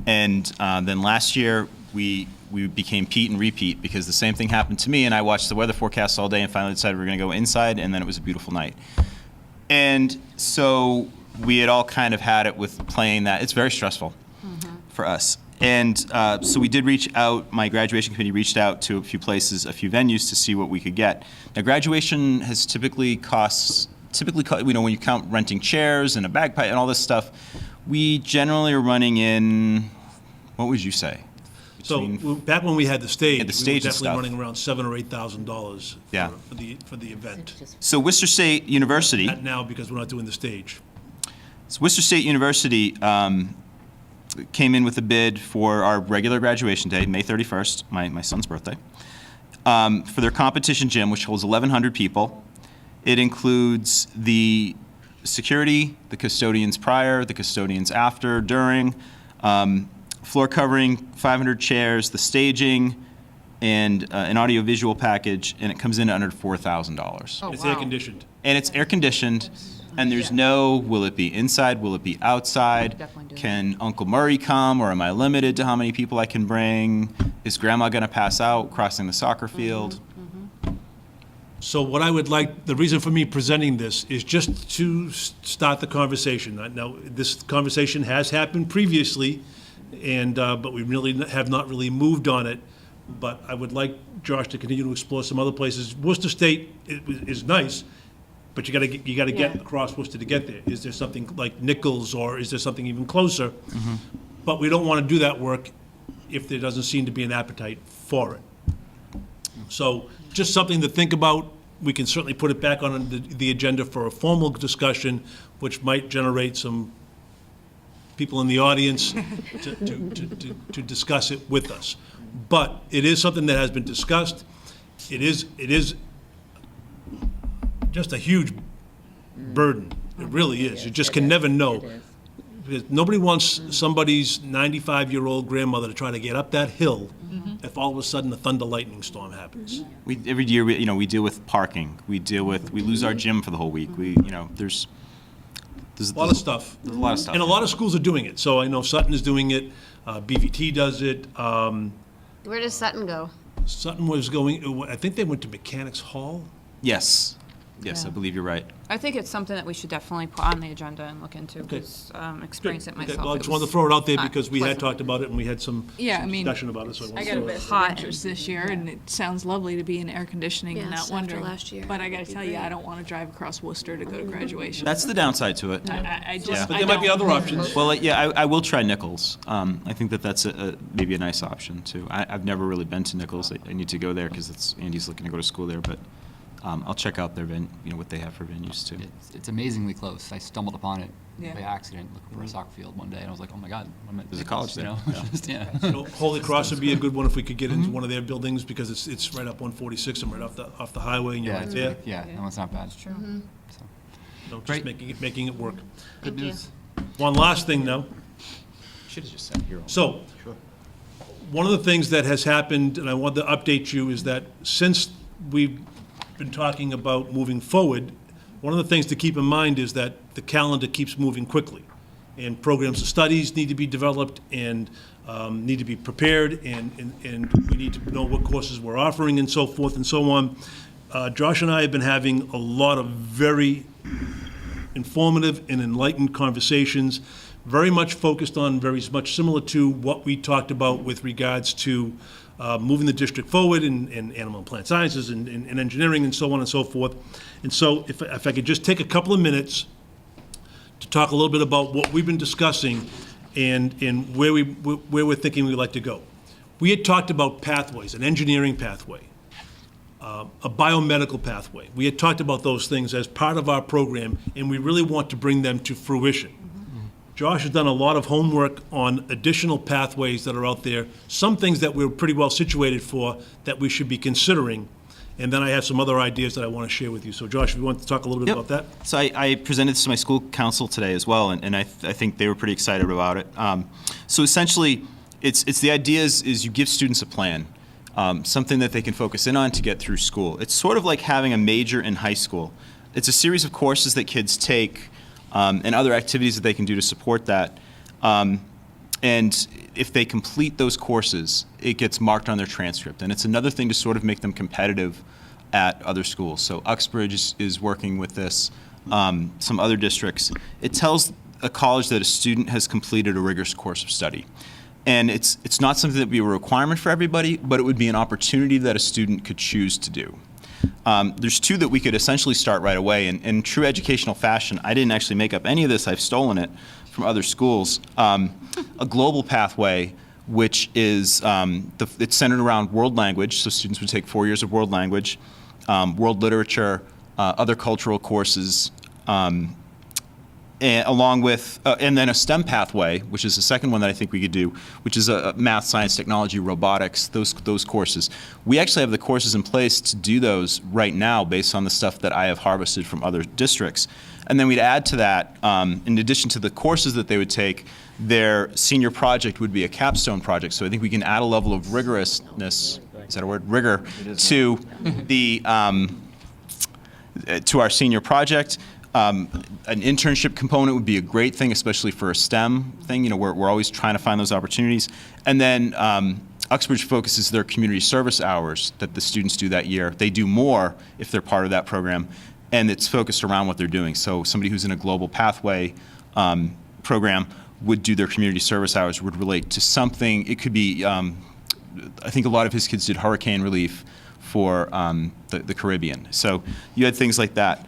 F: And then last year, we became Pete and repeat, because the same thing happened to me, and I watched the weather forecast all day and finally decided we were going to go inside, and then it was a beautiful night. And so we had all kind of had it with playing that. It's very stressful for us. And so we did reach out, my graduation committee reached out to a few places, a few venues to see what we could get. Now, graduation has typically when you count renting chairs and a bagpipe and all this stuff, we generally are running in, what would you say?
E: So back when we had the stage,
F: Had the
E: we were
F: stage and
E: definitely
F: stuff.
E: running around $7,000 or $8,000
F: Yeah.
E: for the event.
F: So Worcester State University,
E: Not now, because we're not doing the stage.
F: Worcester State University came in with a bid for our regular graduation day, May 31st, my son's birthday, for their competition gym, which holds 1,100 people. It includes the security, the custodians prior, the custodians after, during, floor covering, 500 chairs, the staging, and an audiovisual package, and it comes in under $4,000.
K: Oh,
E: It's
K: wow.
E: air conditioned.
F: And it's air conditioned, and there's no, will it be inside, will it be outside?
G: Definitely do
F: Can Uncle Murray come, or am I limited to how many people I can bring? Is Grandma gonna pass out crossing the soccer field?
E: So what I would like, the reason for me presenting this is just to start the conversation. Now, this conversation has happened previously, and, but we really have not really moved on it. But I would like Josh to continue to explore some other places. Worcester State is nice, but you gotta get across Worcester to get there. Is there something like Nichols, or is there something even closer? But we don't want to do that work if there doesn't seem to be an appetite for it. So just something to think about. We can certainly put it back on the agenda for a formal discussion, which might generate some people in the audience to discuss it with us. But it is something that has been discussed. It is just a huge burden. It really is. You just can never know. Because nobody wants somebody's 95-year-old grandmother to try to get up that hill if all of a sudden a thunder lightning storm happens.
F: Every year, we deal with parking, we lose our gym for the whole week, there's
E: A lot of stuff.
F: There's a lot of stuff.
E: And a lot of schools are doing it. So I know Sutton is doing it, BVT does it.
B: Where does Sutton go?
E: Sutton was going, I think they went to Mechanics Hall.
F: Yes, I
G: Yeah.
F: believe you're right.
G: I think it's something that we should definitely put on the agenda and look into,
E: Okay.
G: because experienced it
E: Okay,
G: myself.
E: well, I
G: It
E: just wanted to
G: was
E: throw it out there
G: not
E: because we had
G: pleasant.
E: talked about it and we had some
K: Yeah, I mean,
E: discussion about it, so I wanted
K: I
E: to
K: got a
E: throw it
K: bit
E: out.
K: of
G: Hot
K: interest this year, and it sounds lovely to be in air conditioning and
I: Yes,
K: not
I: after
K: wondering.
I: last year.
K: But I gotta
I: It'd be
K: tell you,
I: great.
K: I don't wanna drive across Worcester to go to graduation.
F: That's the downside to it.
K: I just,
F: Yeah.
E: But
K: I
E: there might be
K: don't.
E: other options.
F: Well, I will try Nichols. I think that's maybe a nice option, too. I've never really been to Nichols. I need to go there because Andy's looking to go to school there, but I'll check out their what they have for venues, too.
A: It's amazingly close. I stumbled upon it
K: Yeah.
A: by accident, looking for a soccer field one day, and I was like, oh my God. I'm at
F: There's a
A: Nichols,
F: college there.
A: you know? Just, yeah.
E: You know, Holy Cross would be a good one if we could get into one of their buildings because it's right up 146 and right off the highway and you're
A: Yeah,
E: right
A: it's
E: there.
A: really- yeah, no, it's not bad. It's true. So,
E: So
A: Great.
E: just making it work.
A: good
B: Thank you.
A: news.
E: One last thing now.
F: Should have just sat here.
E: So, one of the things that has happened, and I wanted to update you, is that since we've been talking about moving forward, one of the things to keep in mind is that the calendar keeps moving quickly. And programs of studies need to be developed and need to be prepared, and we need to know what courses we're offering and so forth and so on. Josh and I have been having a lot of very informative and enlightened conversations, very much focused on, very much similar to what we talked about with regards to moving the district forward in animal and plant sciences and engineering and so on and so forth. And so if I could just take a couple of minutes to talk a little bit about what we've been discussing and where we're thinking we'd like to go. We had talked about pathways, an engineering pathway, a biomedical pathway. We had talked about those things as part of our program, and we really want to bring them to fruition. Josh has done a lot of homework on additional pathways that are out there, some things that we're pretty well situated for that we should be considering. And then I have some other ideas that I want to share with you. So Josh, if you want to talk a little bit about that?
F: So I presented this to my school council today as well, and I think they were pretty excited about it. So essentially, it's the idea is you give students a plan, something that they can focus in on to get through school. It's sort of like having a major in high school. It's a series of courses that kids take and other activities that they can do to support that. And if they complete those courses, it gets marked on their transcript. And it's another thing to sort of make them competitive at other schools. So Uxbridge is working with this, some other districts. It tells a college that a student has completed a rigorous course of study. And it's not something that would be a requirement for everybody, but it would be an opportunity that a student could choose to do. There's two that we could essentially start right away. And in true educational fashion, I didn't actually make up any of this. I've stolen it from other schools. A global pathway, which is, it's centered around world language. So students would take 4 years of world language, world literature, other cultural courses, along with, and then a STEM pathway, which is the second one that I think we could do, which is a math, science, technology, robotics, those courses. We actually have the courses in place to do those right now based on the stuff that I have harvested from other districts. And then we'd add to that, in addition to the courses that they would take, their senior project would be a capstone project. So I think we can add a level of rigorousness, is that a word? Rigor, to the, to our senior project. An internship component would be a great thing, especially for a STEM thing. You know, we're always trying to find those opportunities. And then Uxbridge focuses their community service hours that the students do that year. They do more if they're part of that program, and it's focused around what they're doing. So somebody who's in a global pathway program would do their community service hours, would relate to something. It could be, I think a lot of his kids did hurricane relief for the Caribbean. So you had things like that.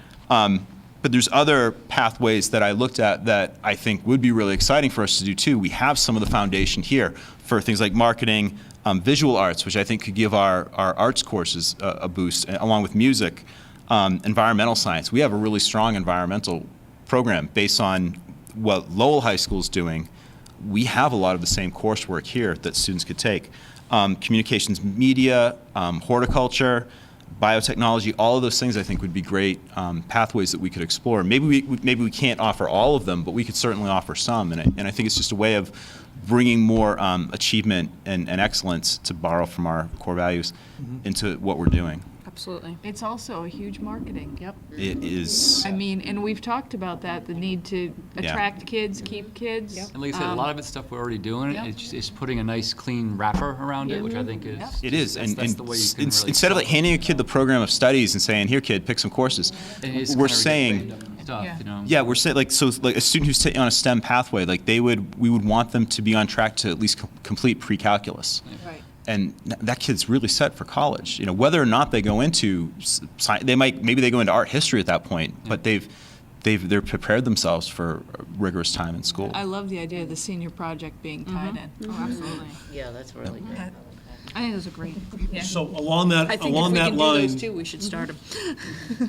F: But there's other pathways that I looked at that I think would be really exciting for us to do too. We have some of the foundation here for things like marketing, visual arts, which I think could give our arts courses a boost, along with music, environmental science. We have a really strong environmental program based on what Lowell High School is doing. We have a lot of the same coursework here that students could take. Communications, media, horticulture, biotechnology, all of those things I think would be great pathways that we could explore. Maybe we can't offer all of them, but we could certainly offer some. And I think it's just a way of bringing more achievement and excellence, to borrow from our core values, into what we're doing.
G: Absolutely.
K: It's also a huge marketing. Yep.
F: It is.
K: I mean, and we've talked about that, the need to attract kids, keep kids.
A: And like I said, a lot of it's stuff we're already doing.
K: Yep.
A: It's just putting a nice, clean wrapper around it, which I think is.
F: It is,
A: that's
F: and
A: the way you can really
F: instead of like handing a kid the program of studies and saying, "Here, kid, pick some courses," we're saying,
A: stuff, you know.
F: yeah, we're saying like a student who's on a STEM pathway, like we would want them to be on track to at least complete pre-calculus.
K: Right.
F: And that kid's really set for college. You know, whether or not they go into science, maybe they go into art history at that point, but they're prepared themselves for rigorous time in school.
K: I love the idea of the senior project being tied in.
G: Oh, absolutely.
J: Yeah, that's really great.
K: I think those are great. Yeah.
E: So along that
K: I think
E: along
K: if we
E: that
K: can
E: line,
K: do those too, we should start them.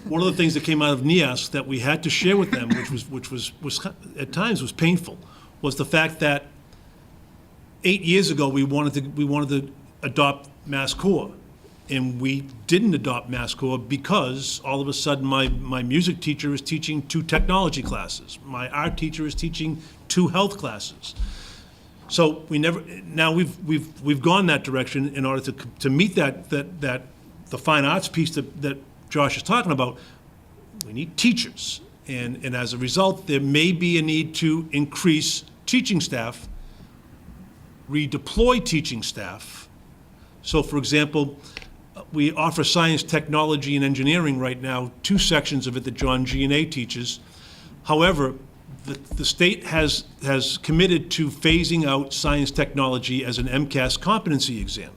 E: one of the things that came out of NEAS that we had to share with them, which was at times was painful, was the fact that 8 years ago we wanted to adopt MassCore, and we didn't adopt MassCore because all of a sudden my music teacher is teaching 2 technology classes, my art teacher is teaching 2 health classes. So we've gone that direction in order to meet that the fine arts piece that Josh is talking about. We need teachers, and as a result, there may be a need to increase teaching staff, redeploy teaching staff. So, for example, we offer science, technology, and engineering right now, 2 sections of it that John G&A teaches. However, the state has committed to phasing out science technology as an MCAS competency exam,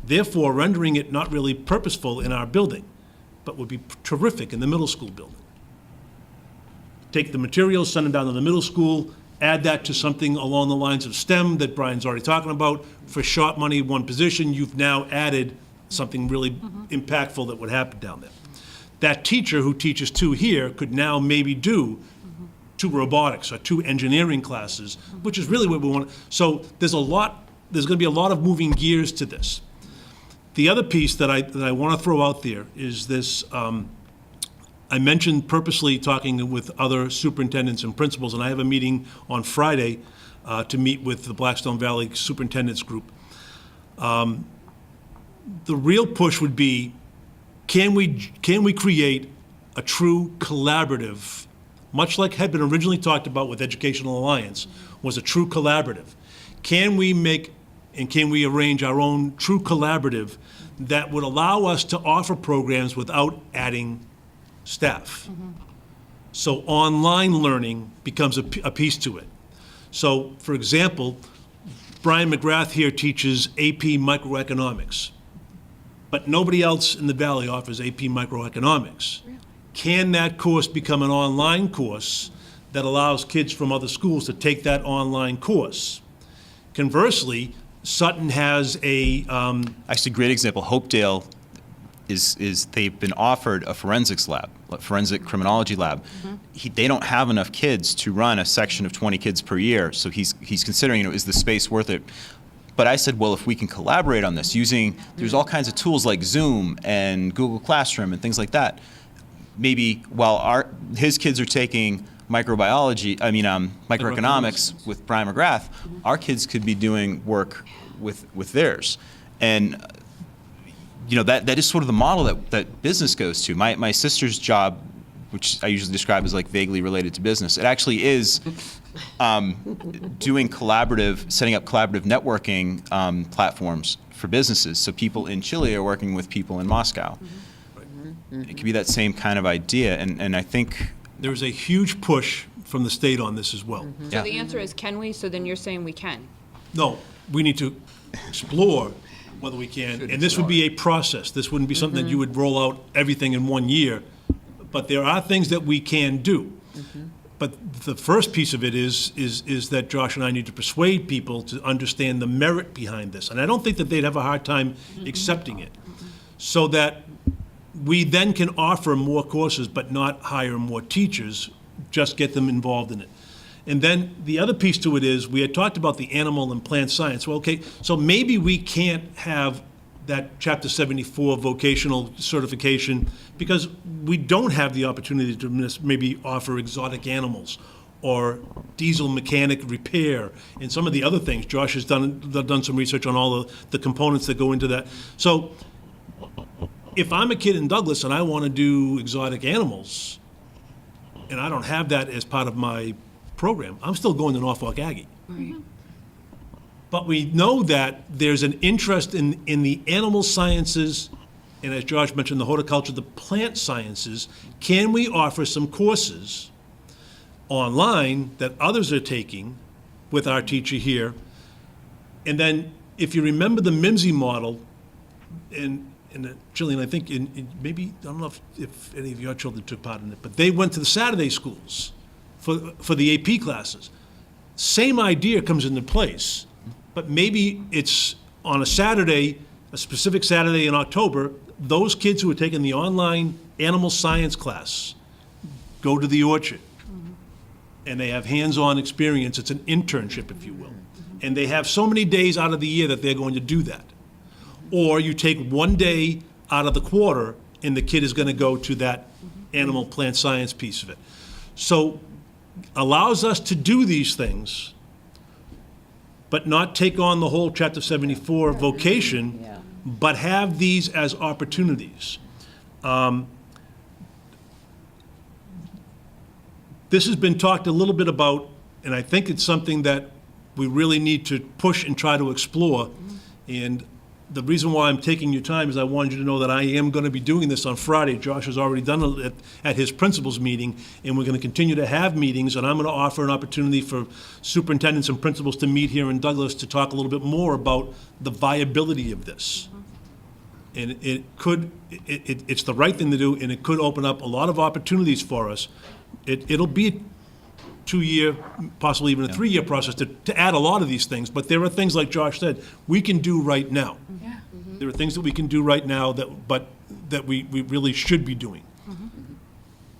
E: therefore rendering it not really purposeful in our building, but would be terrific in the middle school building. Take the materials, send them down to the middle school, add that to something along the lines of STEM that Brian's already talking about. For short money, 1 position, you've now added something really impactful that would happen down there. That teacher who teaches 2 here could now maybe do 2 robotics or 2 engineering classes, which is really what we want. So there's going to be a lot of moving gears to this. The other piece that I want to throw out there is this. I mentioned purposely talking with other superintendents and principals, and I have a meeting on Friday to meet with the Blackstone Valley Superintendents Group. The real push would be, can we create a true collaborative, much like had been originally talked about with Educational Alliance, was a true collaborative. can we make and can we arrange our own true collaborative that would allow us to offer programs without adding staff? So online learning becomes a piece to it. So, for example, Brian McGrath here teaches AP Microeconomics, but nobody else in the Valley offers AP Microeconomics. Can that course become an online course that allows kids from other schools to take that online course? Conversely, Sutton has a,
F: Actually, great example. Hopedale is they've been offered a forensics lab, a forensic criminology lab. They don't have enough kids to run a section of 20 kids per year, so he's considering, is the space worth it? But I said, well, if we can collaborate on this there's all kinds of tools like Zoom and Google Classroom and things like that. Maybe while his kids are taking microeconomics with Brian McGrath, our kids could be doing work with theirs. And that is sort of the model that business goes to. My sister's job, which I usually describe as like vaguely related to business, it actually is setting up collaborative networking platforms for businesses. So people in Chile are working with people in Moscow. It could be that same kind of idea, and I think
E: there's a huge push from the state on this as well.
G: So the answer is, can we? So then you're saying we can.
E: No, we need to explore whether we can, and this would be a process. This wouldn't be something that you would roll out everything in 1 year, but there are things that we can do. But the first piece of it is that Josh and I need to persuade people to understand the merit behind this, and I don't think that they'd have a hard time accepting it, so that we then can offer more courses but not hire more teachers, just get them involved in it. And then the other piece to it is, we had talked about the animal and plant science. Well, okay, so maybe we can't have that Chapter 74 vocational certification because we don't have the opportunity to maybe offer exotic animals or diesel mechanic repair and some of the other things. Josh has done some research on all the components that go into that. So if I'm a kid in Douglas and I want to do exotic animals, and I don't have that as part of my program, I'm still going to Norfolk Aggie.
K: Right.
E: But we know that there's an interest in the animal sciences, and as Josh mentioned, the horticulture, the plant sciences. Can we offer some courses online that others are taking with our teacher here? And then, if you remember the Mimsy model, and Jillian, I think maybe, I don't know if any of your children took part in it, but they went to the Saturday schools for the AP classes. Same idea comes into place, but maybe it's on a Saturday, a specific Saturday in October, those kids who are taking the online animal science class go to the orchard, and they have hands-on experience. It's an internship, if you will. And they have so many days out of the year that they're going to do that. Or you take 1 day out of the quarter, and the kid is going to go to that animal plant science piece of it. So allows us to do these things, but not take on the whole Chapter 74 vocation, but have these as opportunities. This has been talked a little bit about, and I think it's something that we really need to push and try to explore. And the reason why I'm taking your time is I wanted you to know that I am going to be doing this on Friday. Josh has already done it at his principals meeting, and we're going to continue to have meetings, and I'm going to offer an opportunity for superintendents and principals to meet here in Douglas to talk a little bit more about the viability of this. And it's the right thing to do, and it could open up a lot of opportunities for us. It'll be a 2-year, possibly even a 3-year process to add a lot of these things, but there are things, like Josh said, we can do right now.
K: Yeah.
E: There are things that we can do right now that we really should be doing.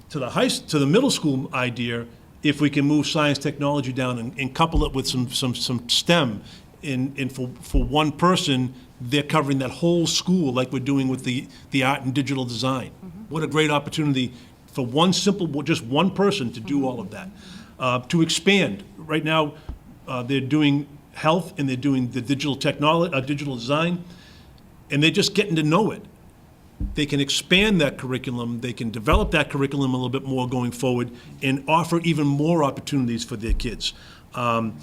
E: To the middle school idea, if we can move science technology down and couple it with some STEM, and for one person, they're covering that whole school like we're doing with the art and digital design. What a great opportunity for just one person to do all of that. To expand. Right now, they're doing health and they're doing the digital technology, digital design, and they're just getting to know it. They can expand that curriculum, they can develop that curriculum a little bit more going forward and offer even more opportunities for their kids. And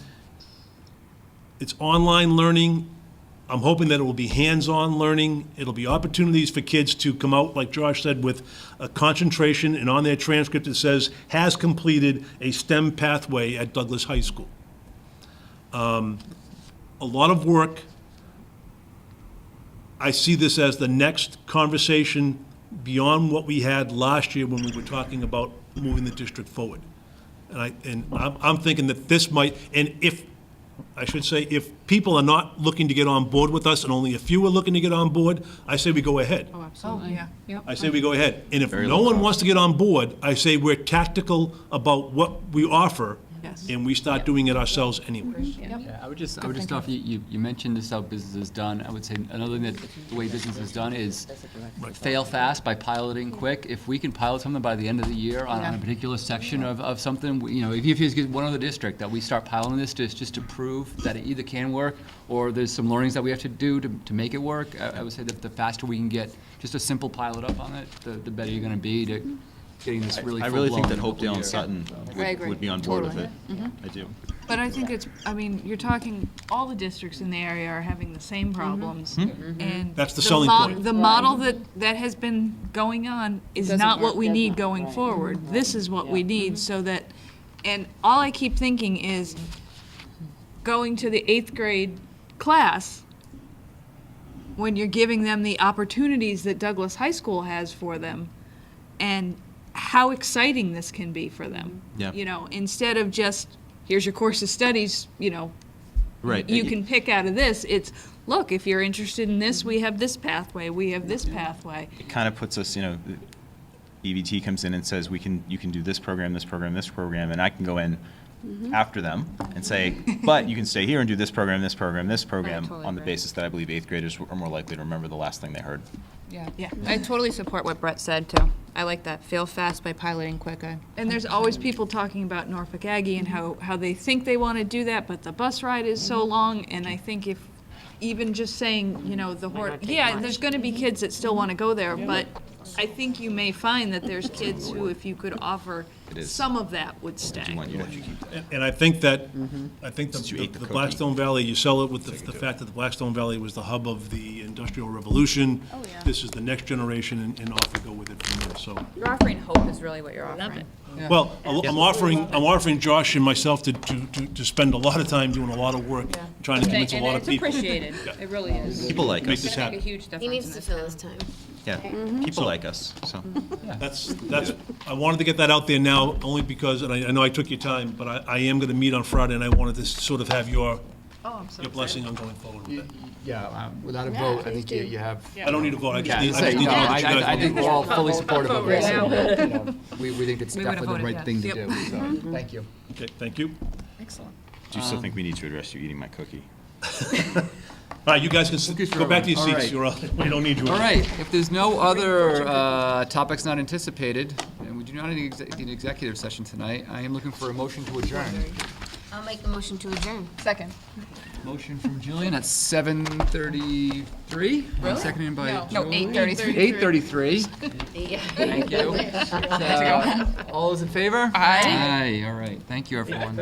E: It's online learning. I'm hoping that it will be hands-on learning. It'll be opportunities for kids to come out, like Josh said, with a concentration, and on their transcript it says, has completed a STEM pathway at Douglas High School. A lot of work. I see this as the next conversation beyond what we had last year when we were talking about moving the district forward. And I'm thinking that this might, and if people are not looking to get on board with us and only a few are looking to get on board, I say we go ahead.
K: Oh, absolutely. Yeah, yep.
E: I say we go ahead. And if no one wants to get on board, I say we're tactical about what we offer,
K: Yes.
E: and we start doing it ourselves anyway.
A: Yeah, I would just offer, you mentioned this, how business is done. I would say another thing that the way business is done is fail fast by piloting quick. If we can pilot something by the end of the year on a particular section of something, if you get one other district, that we start piloting this just to prove that it either can work or there's some learnings that we have to do to make it work. I would say that the faster we can get just a simple pilot up on it, the better you're gonna be to getting this really
F: I really think that
A: full-blown
F: Hopedale and
A: year.
F: Sutton
G: I agree.
F: would be on board with it. I do.
K: But I think you're talking, all the districts in the area are having the same problems. And
E: That's the selling point.
K: The model that has been going on is
B: Doesn't
K: not what
B: work.
K: we need going forward. This is what we need so that, and all I keep thinking is going to the 8th grade class, when you're giving them the opportunities that Douglas High School has for them, and how exciting this can be for them.
F: Yeah.
K: Instead of just, here's your course of studies,
F: Right.
K: you can pick out of this. It's, look, if you're interested in this, we have this pathway, we have this pathway.
F: It kind of puts us, EBT comes in and says, you can do this program, this program, this program, and I can go in after them and say, but you can stay here and do this program, this program, this program,
G: totally
F: on the
G: agree.
F: basis that I believe 8th graders are more likely to remember the last thing they heard.
G: Yeah, I totally support what Brett said, too. I like that, fail fast by piloting quick.
K: And there's always people talking about Norfolk Aggie and how they think they want to do that, but the bus ride is so long, and I think if, even just saying, there's going to be kids that still want to go there, but I think you may find that there's kids who, if you could offer
F: It is.
K: some of that, would stay.
F: You want you keep that.
E: And I think that, I think
F: Since you ate the
E: the
F: cookie.
E: Blackstone Valley, you sell it with the fact that the Blackstone Valley was the hub of the Industrial Revolution. This is the next generation, and off we go with it from there, so.
G: You're offering hope is really what you're offering.
E: Well, I'm offering Josh and myself to spend a lot of time doing a lot of work, trying to convince a lot of people.
G: And it's appreciated, it really is.
F: People like
E: Make
F: us.
E: this
G: Make a
E: happen.
G: huge difference
B: He needs
G: in
B: to
G: this
B: fill
G: town.
B: his time.
F: Yeah, people like us, so.
E: That's, I wanted to get that out there now, only because, and I know I took your time, but I am gonna meet on Friday, and I wanted to sort of have your blessing on going forward with it.
A: Yeah, without a vote, I think you have.
E: I don't need a vote, I just
A: Yeah,
E: need to know that you guys
A: I think we're all fully supportive of this.
G: Vote
A: We think it's
G: We would've
A: definitely the
G: voted
A: right thing to
G: yes.
A: do, so, thank you.
E: Okay, thank you.
K: Excellent.
F: Do you still think we need to address you eating my cookie?
E: All right, you guys can
A: Cookies for
E: go back to your
A: everyone.
E: seats,
A: All right.
E: we don't need you.
A: All right, if there's no other topics not anticipated, and we do not need an executive session tonight, I am looking for a motion to adjourn.
B: I'll make a motion to adjourn.
G: Second.
A: Motion from Jillian at 7:33.
G: Really?
A: Seconded by
G: No,
A: Julie.
G: 8:33.
A: 8:33. Thank you. All those in favor?
G: Aye.
A: Aye, all right, thank you, everyone.